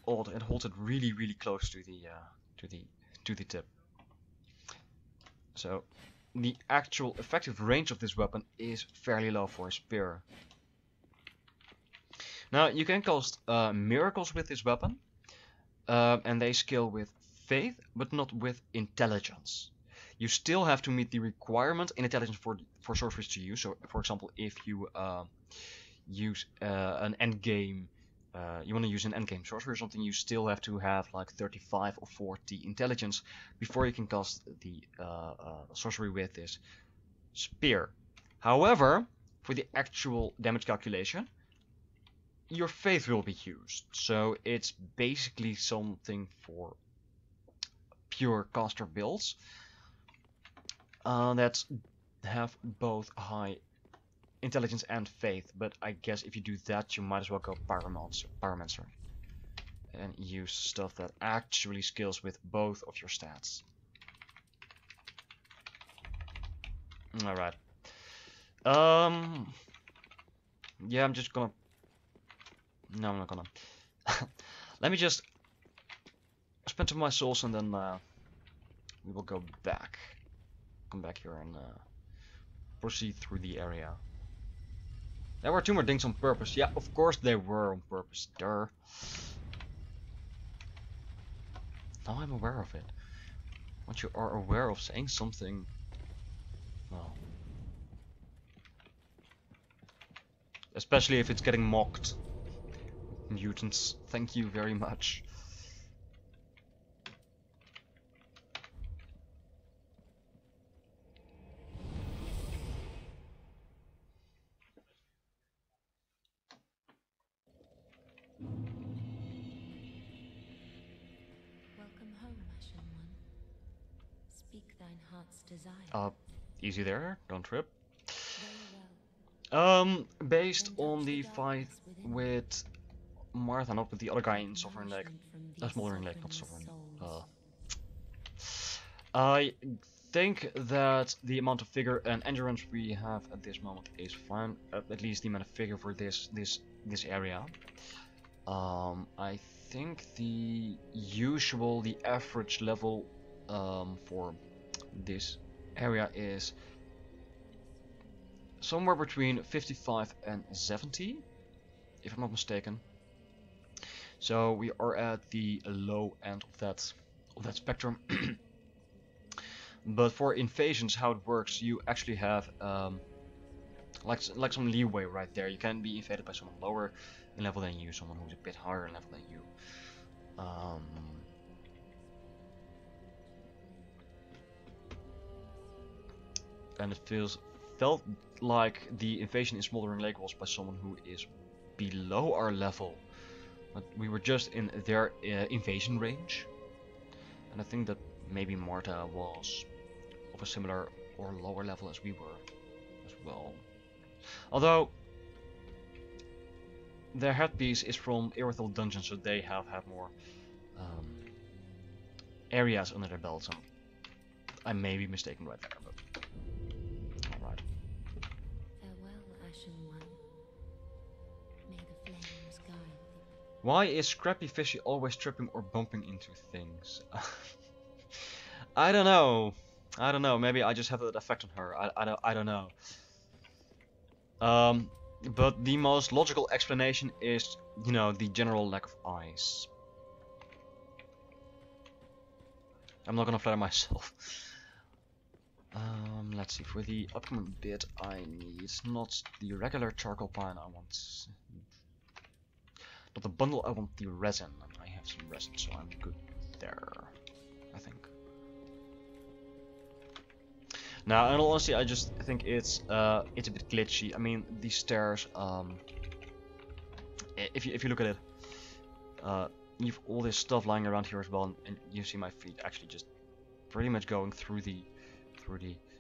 odd. It holds it really, really close to the tip. So, the actual effective range of this weapon is fairly low for a spear. Now, you can cast miracles with this weapon, and they scale with faith, but not with intelligence. You still have to meet the requirement in intelligence for sorceries to use. So, for example, if you use an endgame, you want to use an endgame sorcery or something, you still have to have like 35 or 40 intelligence before you can cast the sorcery with this spear. However, for the actual damage calculation, your faith will be used. So it's basically something for pure caster builds that have both high intelligence and faith, but I guess if you do that you might as well go Pyromancer and use stuff that actually scales with both of your stats. Alright. Yeah, I'm just gonna... No, I'm not gonna. Let me just spend some of my souls and then we will go back. Come back here and proceed through the area. There were 2 more things on purpose. Yeah, of course they were on purpose. Duh. Now I'm aware of it. Once you are aware of saying something, well, especially if it's getting mocked. Mutants, thank you very much. Welcome home, Ashen One. Speak thine heart's desire. Easy there, don't trip. Very well. Based on the fight with Martha, not with the other guy in Smouldering Lake. Smouldering Lake, not Sovereign. I think that the amount of vigor and endurance we have at this moment is fine. At least the amount of vigor for this area. I think the average level for this area is somewhere between 55 and 70, if I'm not mistaken. So we are at the low end of that spectrum. But for invasions, how it works, you actually have like some leeway right there. You can be invaded by someone lower in level than you, someone who's a bit higher in level than you. And it felt like the invasion in Smouldering Lake was by someone who is below our level. But we were just in their invasion range. And I think that maybe Marta was of a similar or lower level as we were. well. Although their headpiece is from Irithyll Dungeon, so they have had more areas under their belt. So I may be mistaken right there, but alright. Farewell, Ashen One. May the flames guide thee. Why is Scrappy Fishy always tripping or bumping into things? I don't know. I don't know. Maybe I just have that effect on her. I don't know. But the most logical explanation is, you know, the general lack of eyes. I'm not gonna flatter myself. Let's see. For the upcoming bit, I need not the regular charcoal pine. I want not the bundle. I want the resin. And I have some resin, so I'm good there, I think. Now, in all honesty, I just think it's a bit glitchy. I mean, these stairs. If you look at it, you've all this stuff lying around here as well, and you see my feet actually just pretty much going through the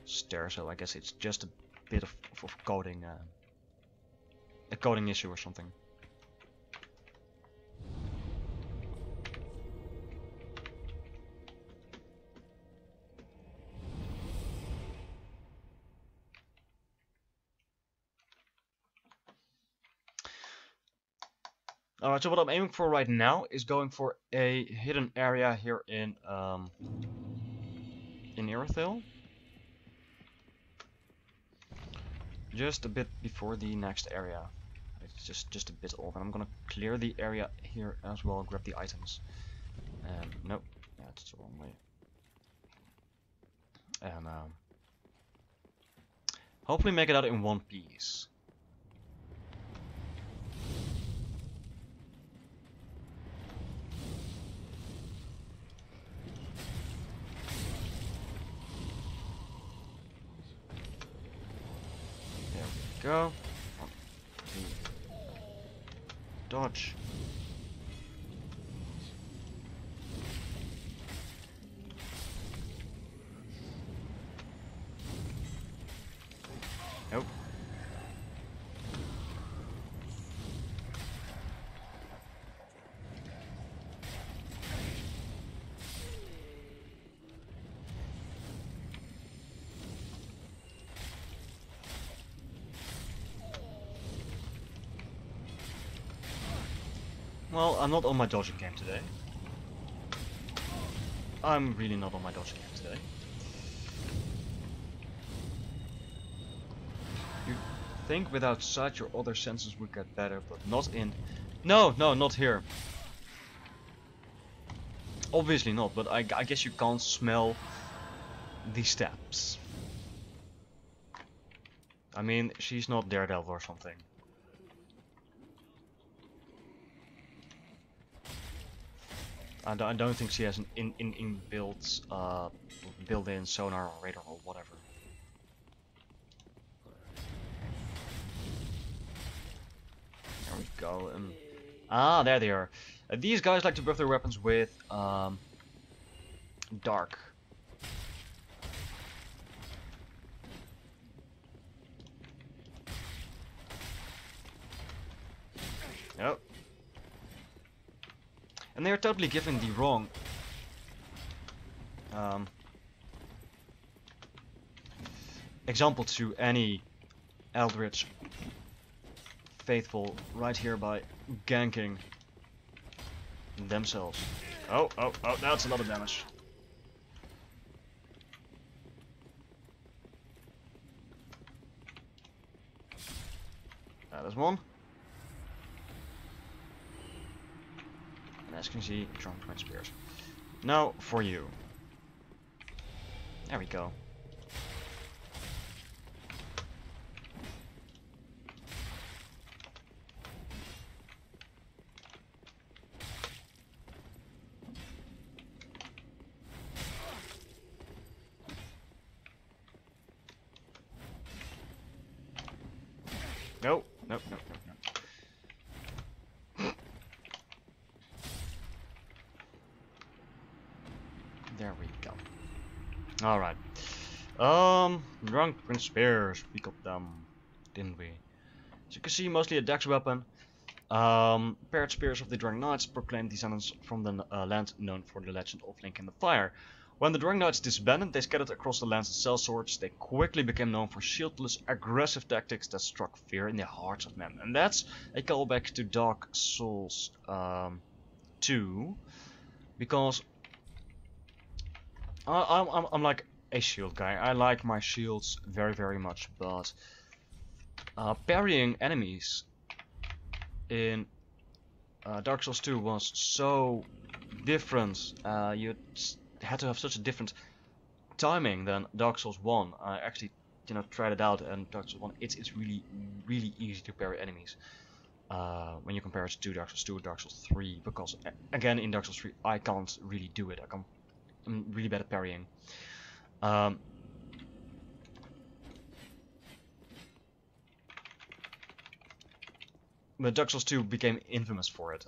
stair. So I guess it's just a bit of coding, a coding issue or something. Alright, so what I'm aiming for right now is going for a hidden area here in Irithyll. Just a bit before the next area. It's just a bit off, and I'm gonna clear the area here as well, grab the items. Nope, that's the wrong way. And hopefully make it out in one piece. Go. 1, 2. Dodge. Nope. Well, I'm not on my dodging game today. I'm really not on my dodging game today. You think without sight your other senses would get better, but not in... No, not here. Obviously not, but I guess you can't smell the steps. I mean, she's not Daredevil or something. I don't think she has an built-in sonar or radar or whatever. There we go. There they are. These guys like to buff their weapons with dark. Nope. And they are totally giving the wrong example to any Eldritch faithful right here by ganking themselves. Oh, that's a lot of damage. There's one. As you can see, drawn 20 spears. Now for you. There we go. No. There we go. Alright. Drunken Spears. We got them, didn't we? As you can see, mostly a dex weapon. Paired spears of the Drunk Knights proclaimed descendants from the land known for the legend of Link in the Fire. When the Drunk Knights disbanded, they scattered across the lands and sellswords. They quickly became known for shieldless, aggressive tactics that struck fear in the hearts of men. And that's a callback to Dark Souls 2, because I'm like a shield guy. I like my shields very much, but parrying enemies in Dark Souls 2 was so different. You had to have such a different timing than Dark Souls 1. I actually, tried it out, and Dark Souls 1, it's really easy to parry enemies when you compare it to Dark Souls 2 or Dark Souls 3, because again in Dark Souls 3 I can't really do it. I'm really bad at parrying. But Dark Souls 2 became infamous for it.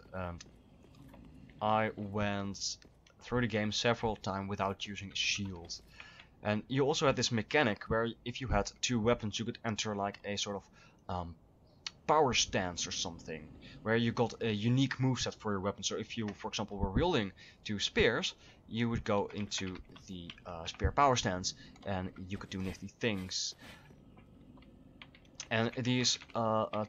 I went through the game several times without using a shield. And you also had this mechanic where if you had two weapons you could enter like a sort of power stance or something, where you got a unique moveset for your weapon. So if you, for example, were wielding two spears, you would go into the spear power stance and you could do nifty things. And these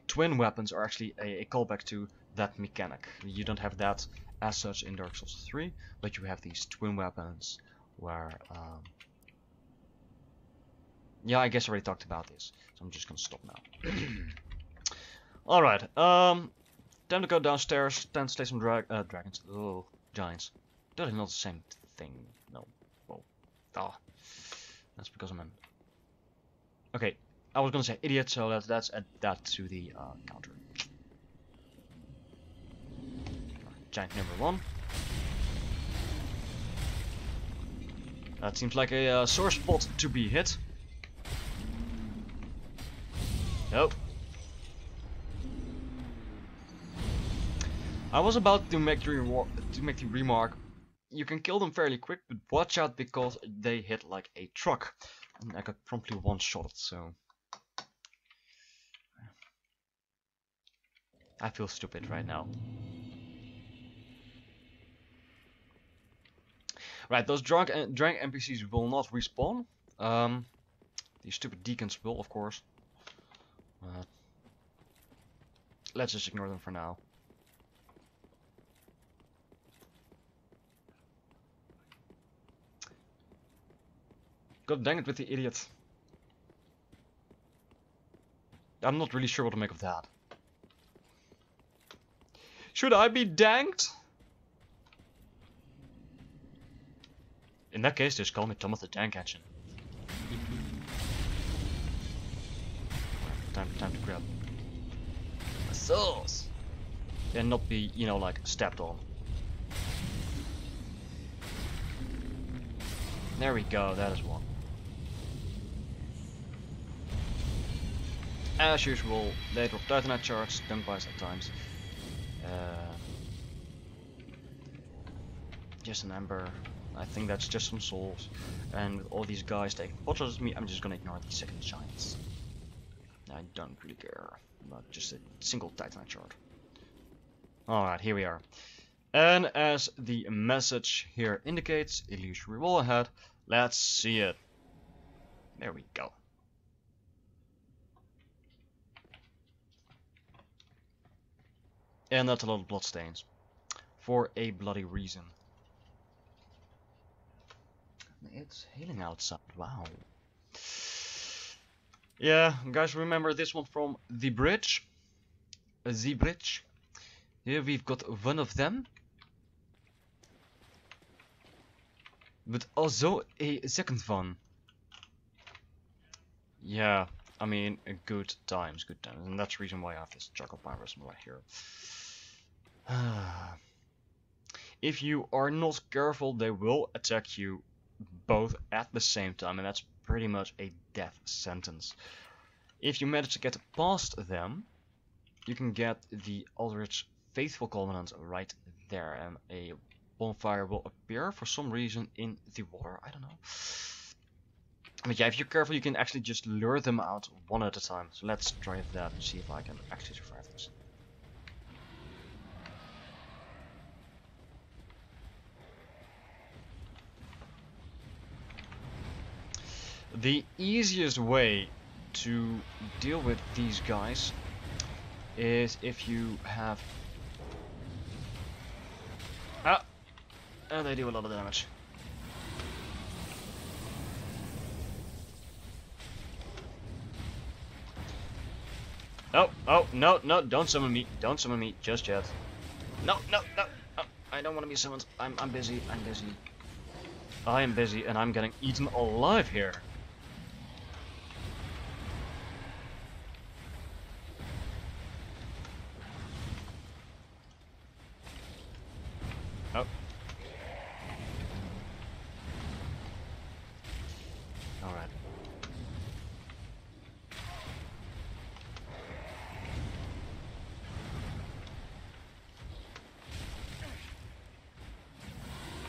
twin weapons are actually a callback to that mechanic. You don't have that as such in Dark Souls 3, but you have these twin weapons where... yeah, I guess I already talked about this, so I'm just gonna stop now. Alright, time to go downstairs, time to slay some dragons. Oh, giants. Totally not the same thing. No. Well, that's because I'm an... Okay, I was gonna say idiot, so let's add that to the counter. Giant number 1. That seems like a sore spot to be hit. Nope. I was about to make the remark, you can kill them fairly quick, but watch out because they hit like a truck. And I got promptly one-shotted, so... I feel stupid right now. Right, those drunk NPCs will not respawn. These stupid deacons will, of course. Let's just ignore them for now. God dang it with the idiot. I'm not really sure what to make of that. Should I be danged? In that case, just call me Thomas the Tank Engine. Time to grab a sauce and not be, like stepped on. There we go. That is one. As usual, they drop Titanite shards, dunk buys at times. Just an ember. I think that's just some souls. And with all these guys taking potshots at me, I'm just gonna ignore the second giants. I don't really care about just a single Titanite shard. Alright, here we are. And as the message here indicates, illusory wall ahead. Let's see it. There we go. And that's a lot of bloodstains. For a bloody reason. It's hailing outside. Wow. Yeah, guys, remember this one from the bridge? The bridge. Here we've got one of them. But also a second one. Yeah, I mean, good times. And that's the reason why I have this Jackal Pyrus right here. If you are not careful, they will attack you both at the same time, and that's pretty much a death sentence. If you manage to get past them, you can get the Aldrich Faithful Covenant right there, and a bonfire will appear for some reason in the water. I don't know. But yeah, if you're careful, you can actually just lure them out one at a time. So let's try that and see if I can actually survive this. The easiest way to deal with these guys is if you have... Ah! And they do a lot of damage. Oh, oh, no, no, don't summon me. Don't summon me just yet. No, no, no. Oh, I don't want to be summoned. I'm busy. I'm busy. I am busy and I'm getting eaten alive here. Oh. Alright.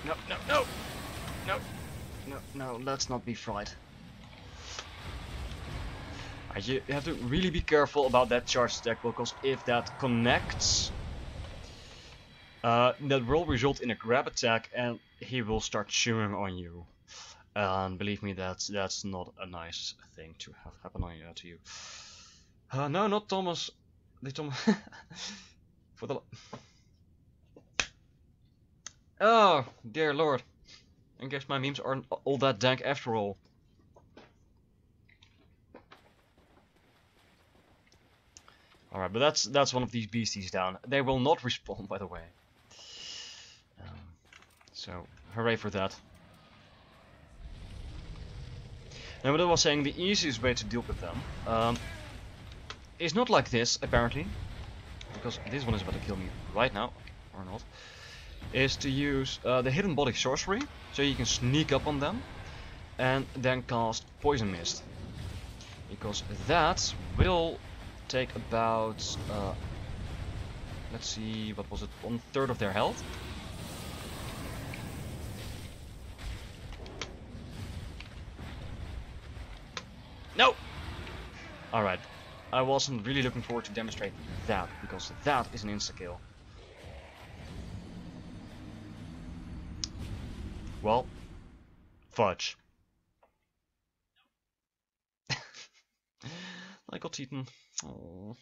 No, no, no! No, no, no, let's not be fried. You have to really be careful about that charge attack, because if that connects, that will result in a grab attack and he will start chewing on you. And believe me, that's not a nice thing to have happen on to you. No, not Thomas. The Thomas. For the. Oh dear lord! I guess my memes aren't all that dank after all. Alright, but that's one of these beasties down. They will not respawn, by the way. So, hooray for that. Now, what I was saying, the easiest way to deal with them is not like this, apparently, because this one is about to kill me right now, or not, is to use the hidden body sorcery, so you can sneak up on them, and then cast Poison Mist. Because that will take about, let's see, what was it, 1/3 of their health. No! Alright, I wasn't really looking forward to demonstrate that, because that is an insta-kill. Well, fudge. I got eaten. Oh.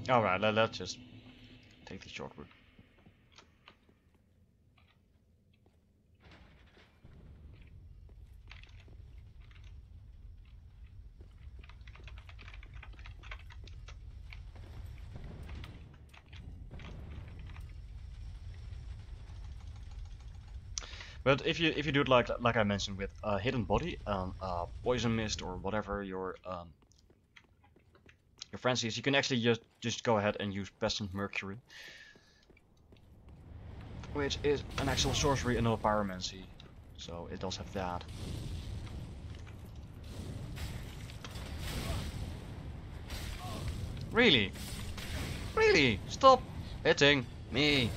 Alright, let's just take the short route. But if you do it like I mentioned with hidden body and poison mist or whatever your fancy is, you can actually just go ahead and use Pestilent Mercury, which is an actual sorcery and not a pyromancy, so it does have that. Really? Really? Stop hitting me!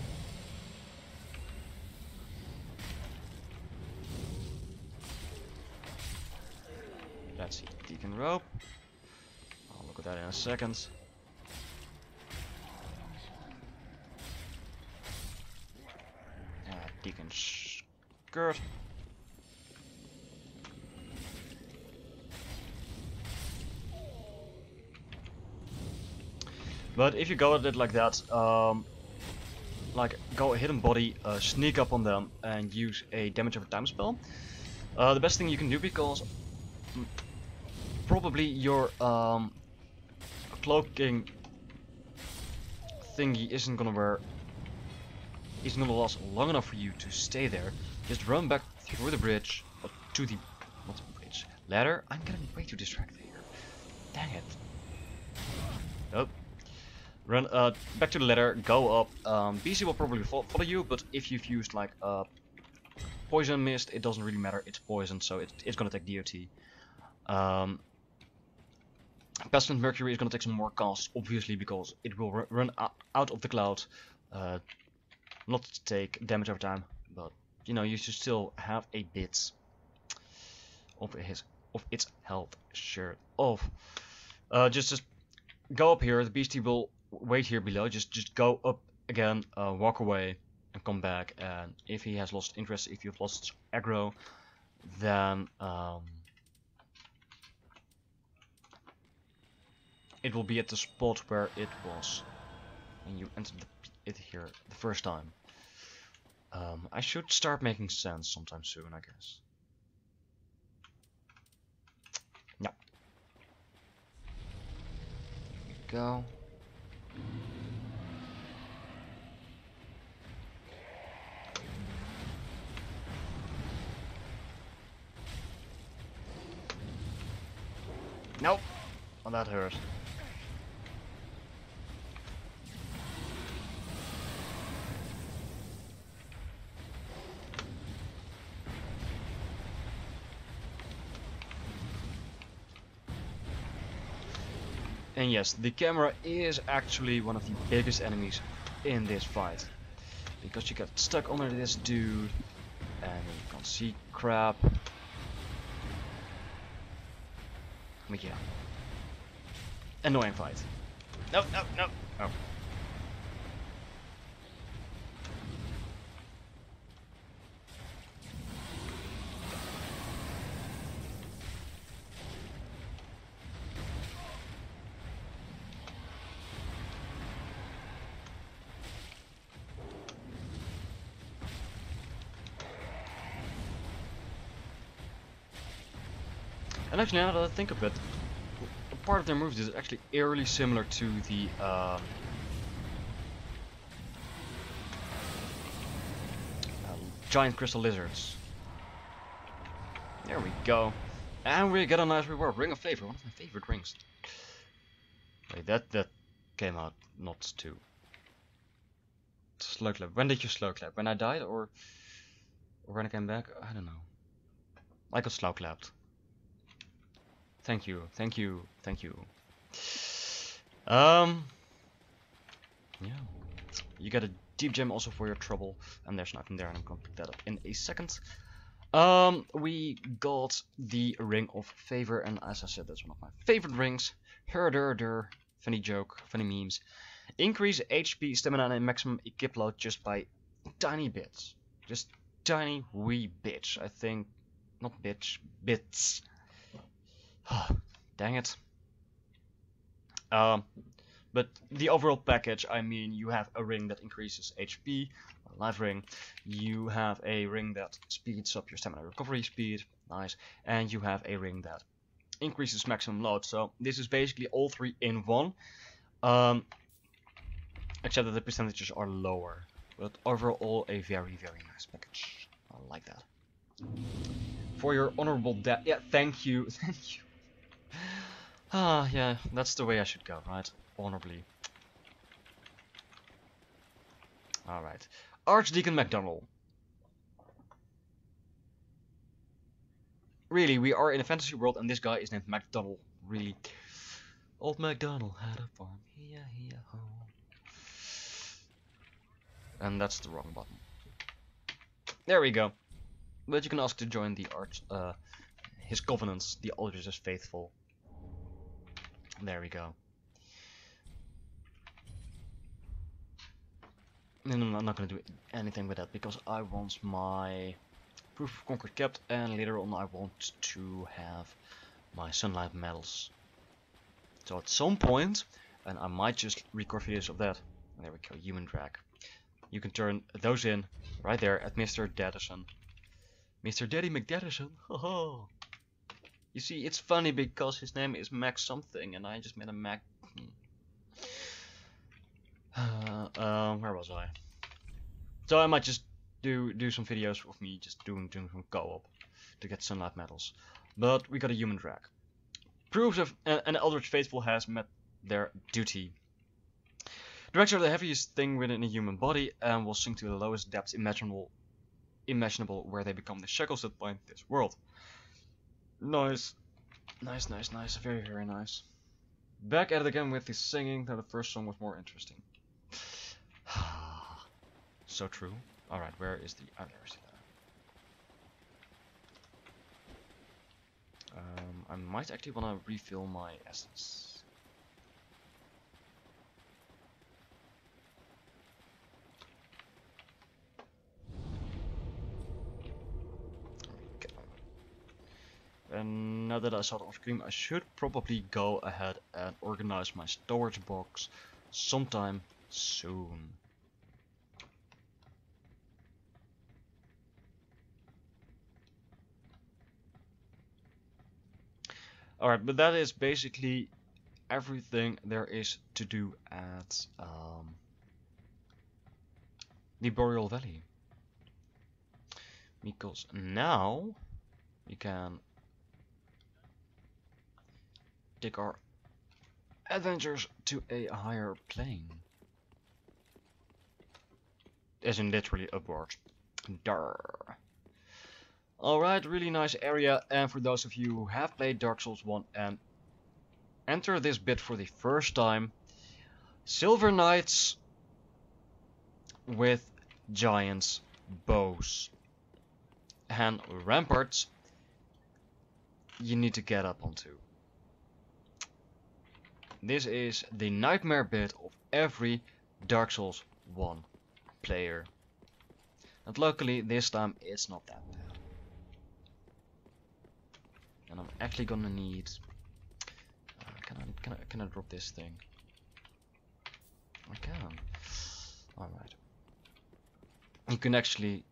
Let's see, Deacon Rope. I'll look at that in a second. Deacon Skirt. But if you go at it like that, like go a hidden body, sneak up on them, and use a damage over time spell, the best thing you can do, because probably your cloaking thingy isn't gonna last long enough for you to stay there. Just run back through the bridge, to the not the bridge ladder. I'm getting way too distracted here. Dang it. Nope. Run back to the ladder, go up. BC will probably follow you, but if you've used like poison mist, it doesn't really matter. It's poison, so it's gonna take DOT. Pestilent Mercury is gonna take some more costs, obviously, because it will run out of the cloud. Not to take damage over time, but you know, you should still have a bit of its health shared off. Just go up here. The beastie will wait here below. Just go up again, walk away, and come back. And if he has lost interest, if you've lost aggro, then it will be at the spot where it was when you entered it here the first time. I should start making sense sometime soon, I guess. Yeah. Here we go. Nope. Well, that hurt. And yes, the camera is actually one of the biggest enemies in this fight. Because you get stuck under this dude and you can't see crap. But yeah. Annoying fight. No, no, no. Oh. And actually, now that I think of it, part of their moves is actually eerily similar to the giant crystal lizards. There we go. And we get a nice reward. Ring of Favor, one of my favorite rings. Wait, that came out not too. Slow clap. When did you slow clap? When I died or when I came back? I don't know. I got slow clapped. Thank you, thank you, thank you. Yeah. You get a deep gem also for your trouble, and there's nothing there, and I'm gonna pick that up in a second. We got the Ring of Favor, and as I said, that's one of my favorite rings. Herder, funny joke, funny memes. Increase HP, stamina, and maximum equip load just by tiny bits. Just tiny wee bits. I think, not bitch, bits. Dang it. But the overall package, I mean, you have a ring that increases HP, a life ring. You have a ring that speeds up your stamina recovery speed, nice. And you have a ring that increases maximum load. So this is basically all three in one. Except that the percentages are lower. But overall, a very, very nice package. I like that. For your honorable death. Yeah, thank you. Thank you. Yeah, that's the way I should go, right? Honorably. Alright. Archdeacon MacDonald. Really, we are in a fantasy world and this guy is named MacDonald. Really. Old MacDonald had a farm. Hee-ya-hee-ya-ho. And that's the wrong button. There we go. But you can ask to join the his covenants, the Aldridge's faithful. There we go. And I'm not going to do anything with that because I want my Proof of Conquer kept, and later on I want to have my Sunlight medals. So at some point, and I might just record videos of that. There we go, Human Drag. You can turn those in right there at Mr. Daddison. Mr. Daddy McDaddison. Ho. You see, it's funny because his name is Max something, and I just made a Mac. Where was I? So I might just do some videos of me just doing some co-op to get Sunlight medals. But we got a Human Drag. Proves of an Eldritch Faithful has met their duty. Drags are the heaviest thing within a human body and will sink to the lowest depths imaginable, where they become the shackles that bind this world. Nice. Nice. Very, very nice. Back at it again with the singing, though the first song was more interesting. So true. Alright, where is the... Oh, there is it. I might actually want to refill my essence. And now that I saw it off screen, I should probably go ahead and organize my storage box sometime soon. Alright, but that is basically everything there is to do at the Boreal Valley. Because now we can take our adventures to a higher plane. As in literally upwards. Durr. Alright, really nice area, and for those of you who have played Dark Souls 1 and enter this bit for the first time, Silver Knights with giants, bows, and ramparts you need to get up onto. This is the nightmare bit of every Dark Souls 1 player. And luckily this time it's not that bad. And I'm actually gonna need... Can I drop this thing? I can. Alright. You can actually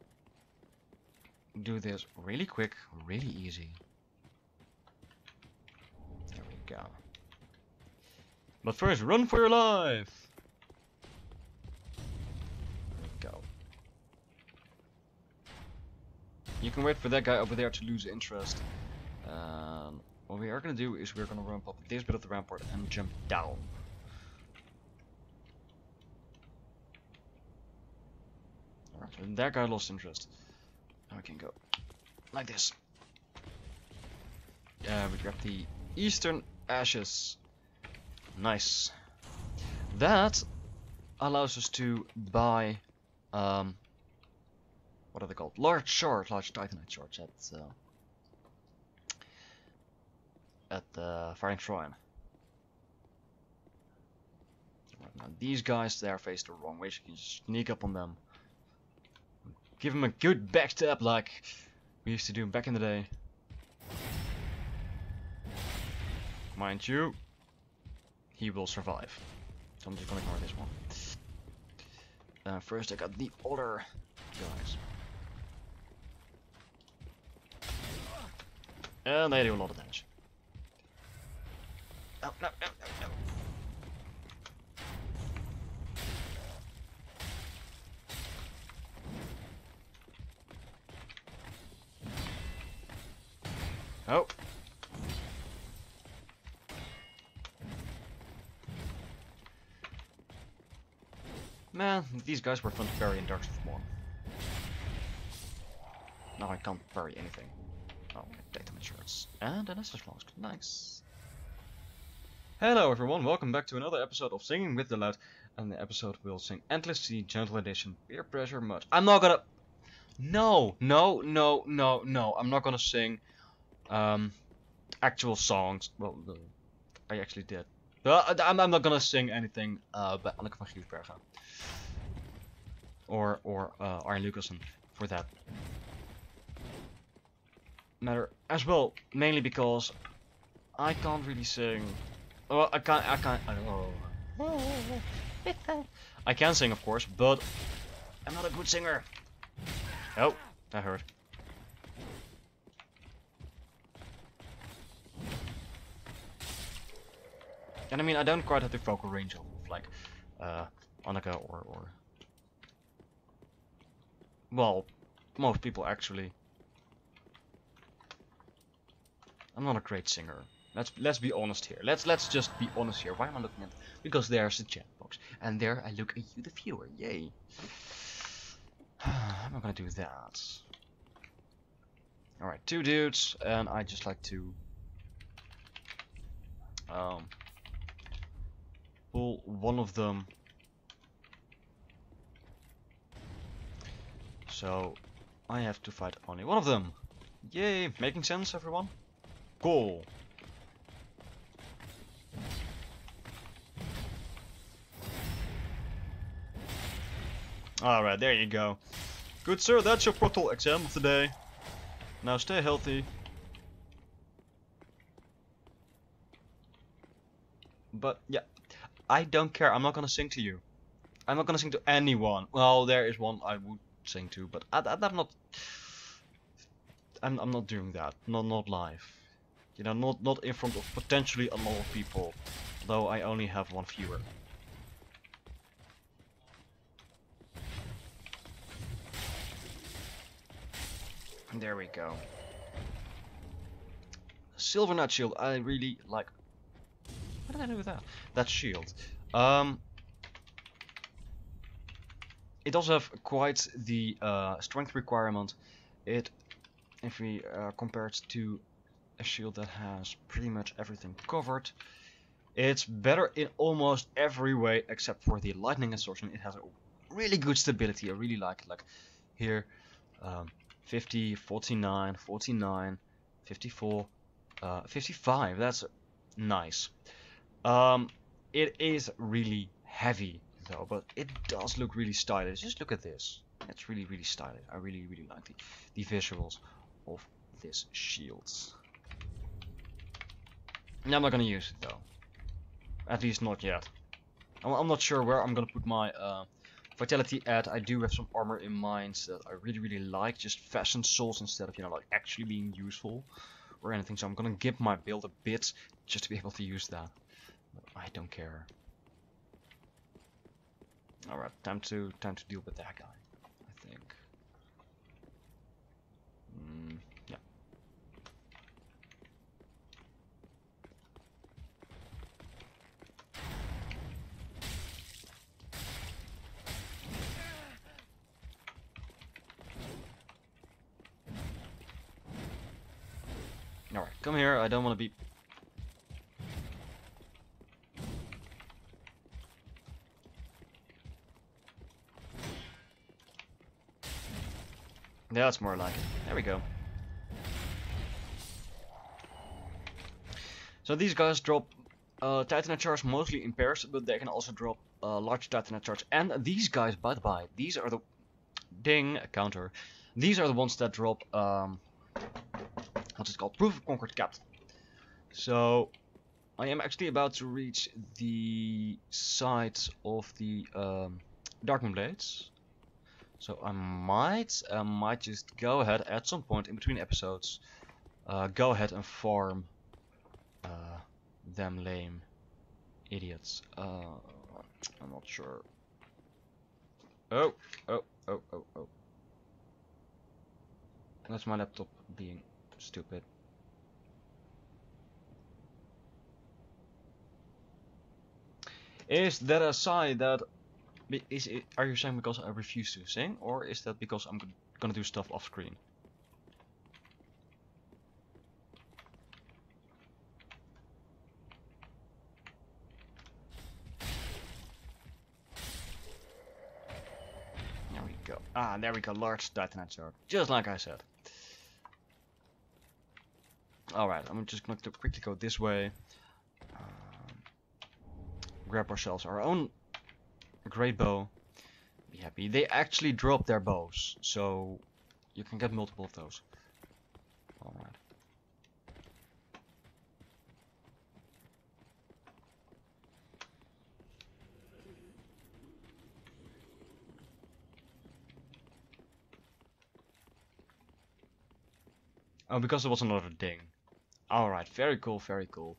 do this really quick, really easy. There we go. But first, run for your life! There we go. You can wait for that guy over there to lose interest. What we are going to do is we're going to ramp up this bit of the rampart and jump down. Alright, so that guy lost interest. Now we can go like this. Yeah, we grab the Eastern Ashes. Nice. That allows us to buy, what are they called? Large Titanite shards at the Firelink Shrine. Right, now these guys, they are faced the wrong way, so you can sneak up on them. Give them a good backstab like we used to do back in the day. Mind you, he will survive. So I'm just gonna ignore this one. First I got the other guys. And they do a lot of damage. No, no, no, no, no. Oh. Man, these guys were fun to parry in Dark Souls 1. Now I can't parry anything. Oh, okay, take them insurance. And an Estus Flask. Nice. Hello everyone, welcome back to another episode of Singing with the Loud. And the episode will sing Endless Sea, Gentle Edition, Peer Pressure Mud. I'm not gonna... No, no, no, no, no. I'm not gonna sing actual songs. Well, I actually did. I'm not gonna sing anything by Anneke van Giesbergen. Or Arjen Lucassen for that matter as well, mainly because I can't really sing. Well, I can sing, of course, but I'm not a good singer. Oh, that hurt. And I mean, I don't quite have the vocal range of like Anneke or well, most people actually. I'm not a great singer. Let's be honest here. Let's just be honest here. Why am I looking at? Because there's the chat box, and there I look at you, the viewer. Yay! I'm not gonna do that. All right, 2 dudes, and I just like to pull one of them. So I have to fight only one of them. Yay! Making sense, everyone? Cool. Alright, there you go. Good sir, that's your portal exam of the day. Now stay healthy. But yeah, I don't care. I'm not gonna sing to you. I'm not gonna sing to anyone. Well, there is one I would sing to, but I'm not. I'm not doing that. Not live. You know, not in front of potentially a lot of people. Though I only have one viewer. There we go. Silver Knight shield. I really like. What did I do with that? That shield. It does have quite the strength requirement. If we compare it to a shield that has pretty much everything covered, it's better in almost every way except for the lightning absorption. It has a really good stability. I really like it. Like here, 50, 49, 49, 54, 55. That's nice. It is really heavy though, but it does look really stylish. Just look at this. It's really stylish. I really like the visuals of this shield. Now I'm not gonna use it though. At least not yet. I'm not sure where I'm gonna put my vitality at. I do have some armor in mind that I really like. Just fashion souls instead of, you know, like actually being useful or anything. So I'm gonna give my build a bit just to be able to use that. But I don't care. Alright, time to deal with that guy, I think. Yeah. Alright, come here, I don't want to be... Yeah, that's more like it. There we go. So these guys drop Titanite charge mostly in pairs, but they can also drop large Titanite charge. And these guys, by the by, these are the... Ding, counter. These are the ones that drop... what's it called? Proof of Conquered Captain. So I am actually about to reach the side of the Darkmoon Blades. So I might just go ahead at some point in between episodes, go ahead and farm them lame idiots. I'm not sure. Oh. That's my laptop being stupid. Is that a sign that... Are you saying because I refuse to sing, or is that because I'm gonna do stuff off screen? There we go. Ah, there we go. Large Titanite sword, just like I said. Alright, I'm just going to quickly go this way. Grab ourselves our own great bow. Be happy. They actually drop their bows, so you can get multiple of those. Alright. Oh, because there was another ding. Alright, very cool, very cool.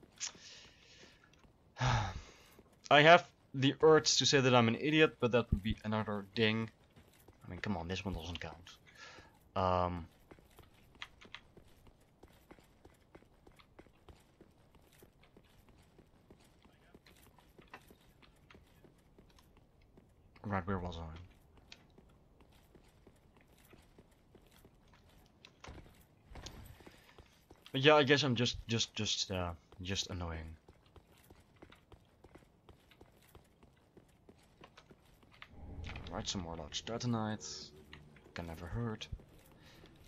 I have the urge to say that I'm an idiot, but that would be another ding. I mean, come on, this one doesn't count. Right, where was I? But yeah, I guess I'm just annoying. Alright, some more large Titanite. Can never hurt.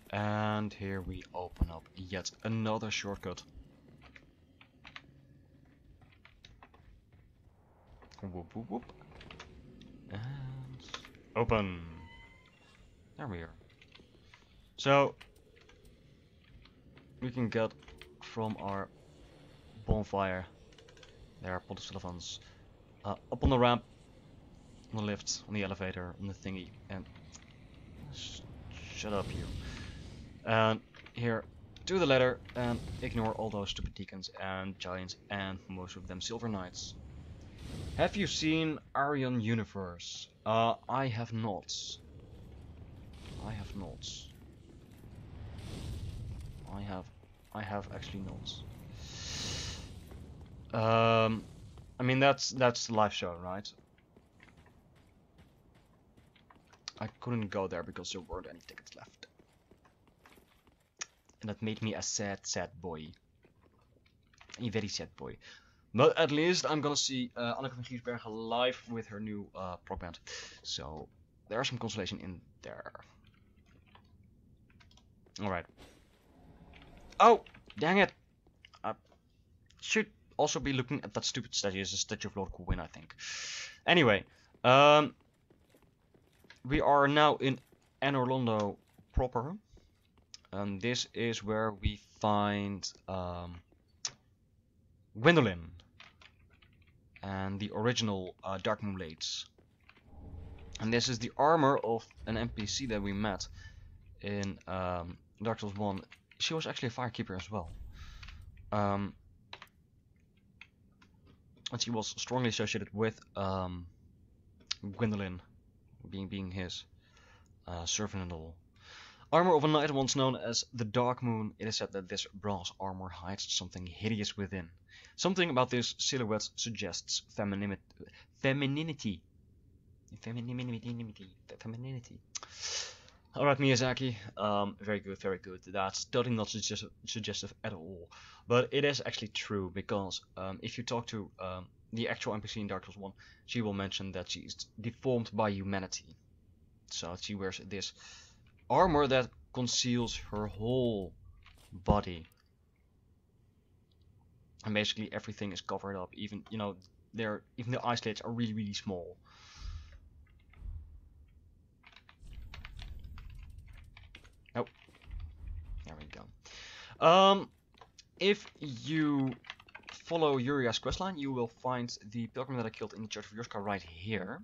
And here we open up yet another shortcut. Whoop whoop whoop. And open. There we are. So we can get from our bonfire there, Pontus Telephones, up on the ramp, on the lift, on the elevator, on the thingy, and shut up you. And here to the ladder and ignore all those stupid deacons and giants and most of them silver knights. Have you seen Ayreon Universe? I have not. I have not. I have actually not. I mean that's the live show, right? I couldn't go there because there weren't any tickets left. And that made me a sad boy. A very sad boy. But at least I'm gonna see Anneke van Giersbergen live with her new prog band. So there's some consolation in there. Alright. Oh, dang it! I should also be looking at that stupid statue. It's a statue of Lord Corwin, I think. Anyway, we are now in Anor Londo proper. And this is where we find Gwendolyn and the original Darkmoon Blades. And this is the armor of an NPC that we met in Dark Souls 1. She was actually a firekeeper as well. And she was strongly associated with Gwendolyn being his servant and all. Armor of a knight once known as the Dark Moon. It is said that this brass armor hides something hideous within. Something about this silhouette suggests femininity. Alright, Miyazaki. Very good, very good. That's totally not suggestive at all. But it is actually true, because if you talk to the actual NPC in Dark Souls 1, she will mention that she is deformed by humanity. So she wears this armor that conceals her whole body. And basically everything is covered up. Even, you know, even the eye slits are really, really small. Oh, there we go. If you follow Yuria's questline, you will find the pilgrim that I killed in the Church of Yurska right here.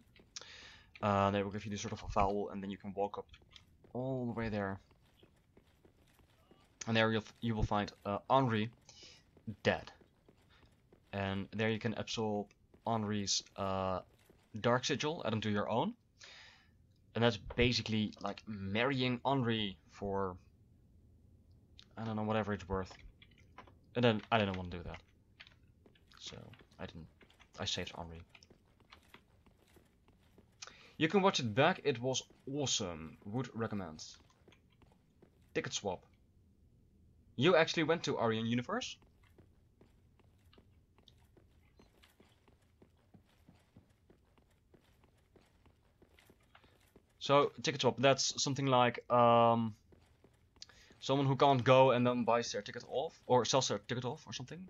They will give you this sort of a vowel, and then you can walk up all the way there. And there you will find Henri dead. And there you can absorb Henri's dark sigil, add them to your own. And that's basically like marrying Henri for, I don't know, whatever it's worth. And then I didn't want to do that. So I saved Henri. You can watch it back, it was awesome. Would recommend. Ticket swap. You actually went to Ayreon Universe? So, ticket swap, that's something like someone who can't go and then buys their ticket off, or sells their ticket off or something.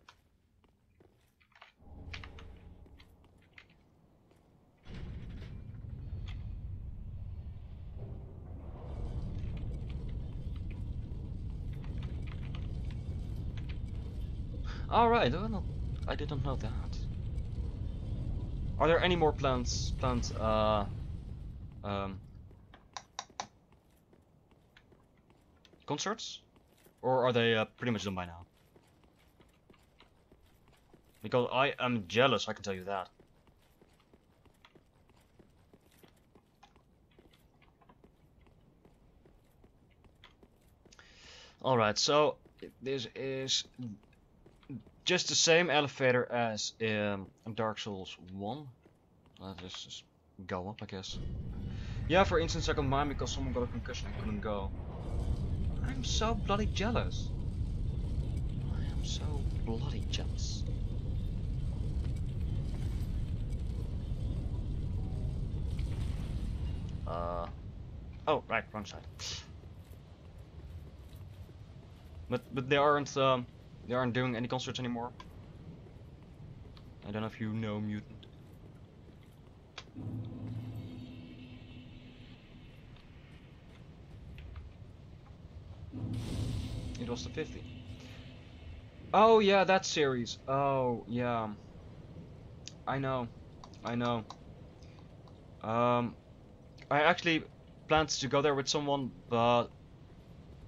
Alright, I didn't know that. Are there any more planned concerts? Or are they pretty much done by now? Because I am jealous, I can tell you that. Alright, so this is just the same elevator as in Dark Souls 1. Let's just go up, I guess. Yeah, for instance, I got mine because someone got a concussion and couldn't go. I'm so bloody jealous. I am so bloody jealous. Oh, right, wrong side. But they aren't doing any concerts anymore. I don't know if you know Mutant. It was the 50. Oh yeah, that series. Oh yeah. I know. I know. I actually planned to go there with someone, but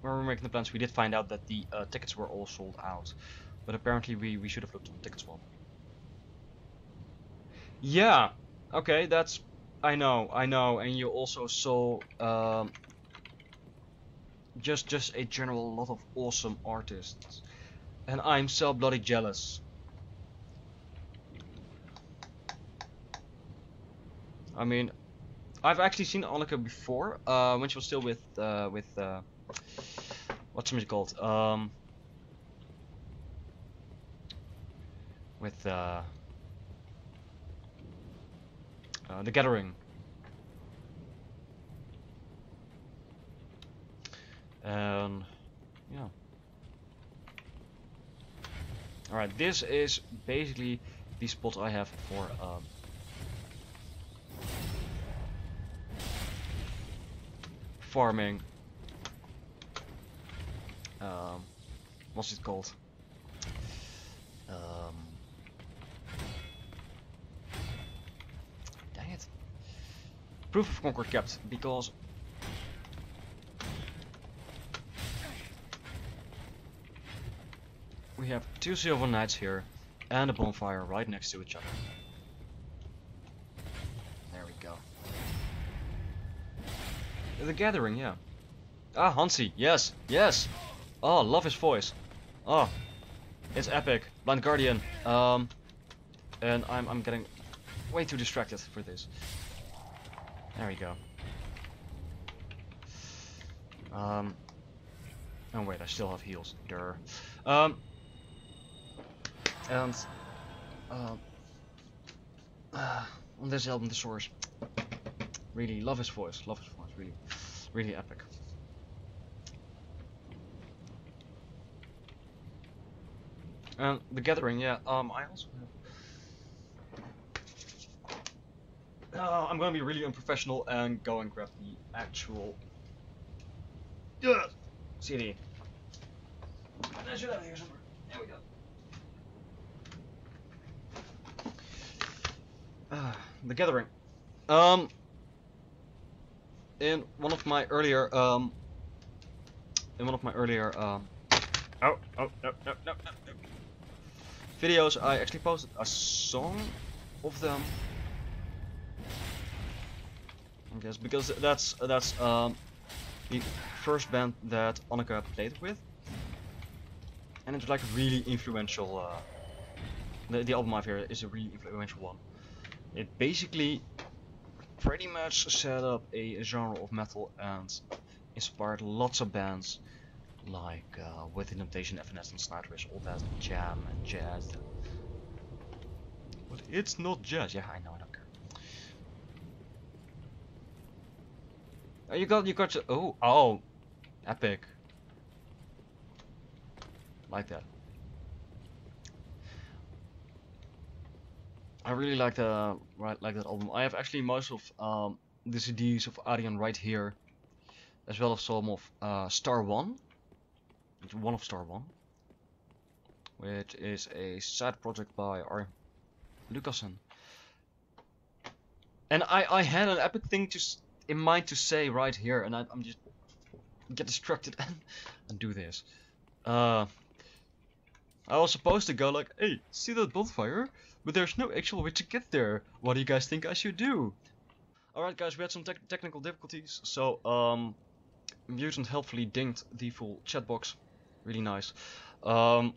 when we were making the plans, we did find out that the tickets were all sold out. But apparently we should have looked on Ticketswap. Yeah. Okay, that's. I know, and you also saw just a general lot of awesome artists, and I'm so bloody jealous. I mean, I've actually seen Annika before, when she was still with what's it called? With The Gathering. And yeah. Alright, this is basically the spot I have for farming. What's it called? Dang it. Proof of Concord kept, because we have 2 Silver Knights here and a bonfire right next to each other. There we go. The Gathering, yeah. Ah, Hansi, yes, yes. Oh, love his voice. Oh, it's epic. Blind Guardian. And I'm getting way too distracted for this. There we go. Oh wait, I still have heals. Durr. And on this album, the source. Really love his voice. Love his voice. Really, really epic. And The Gathering, yeah. I also have. I'm gonna be really unprofessional and go and grab the actual CD. And I should have it here somewhere. There we go. The Gathering. In one of my earlier oh, no, videos, I actually posted a song of them. I guess because that's the first band that Annika played with, and it's like really influential. The album I've heard is a really influential one. It basically pretty much set up a genre of metal and inspired lots of bands like With Temptation, Evanescence, Nightwish, all that jam and jazz. But it's not jazz. Yeah, I know, I don't care. You got to, oh, epic. Like that. I really like that album. I have actually most of the CDs of Ayreon right here, as well as some of Star One. One of Star One, which is a side project by R. Lucassen. And I had an epic thing in mind to say right here, and I'm just get distracted and do this. I was supposed to go like, hey, see that bonfire? But there's no actual way to get there. What do you guys think I should do? Alright guys, we had some technical difficulties, so Mutant helpfully dinged the full chat box. Really nice. So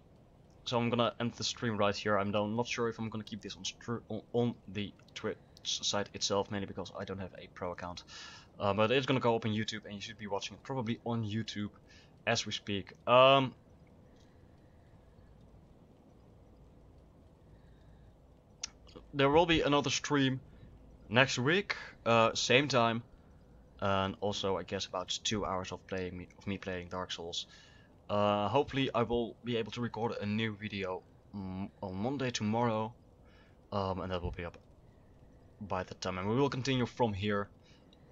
I'm gonna end the stream right here. I'm not sure if I'm gonna keep this on the Twitch site itself, mainly because I don't have a pro account. But it's gonna go up on YouTube, and you should be watching it probably on YouTube as we speak. There will be another stream next week, same time, and also I guess about 2 hours of me playing Dark Souls. Hopefully I will be able to record a new video on Monday tomorrow, and that will be up by that time, and we will continue from here.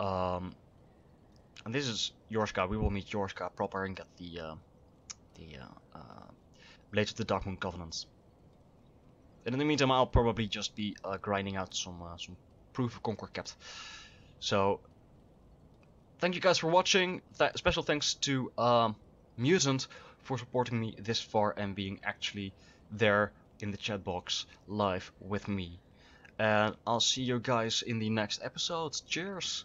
And this is Yorska. We will meet Yorska proper and get the Blades of the Darkmoon Covenants. And in the meantime, I'll probably just be grinding out some Proof of Conquer kept. So, thank you guys for watching. Special thanks to Mutant for supporting me this far and being actually there in the chat box live with me. And I'll see you guys in the next episode. Cheers!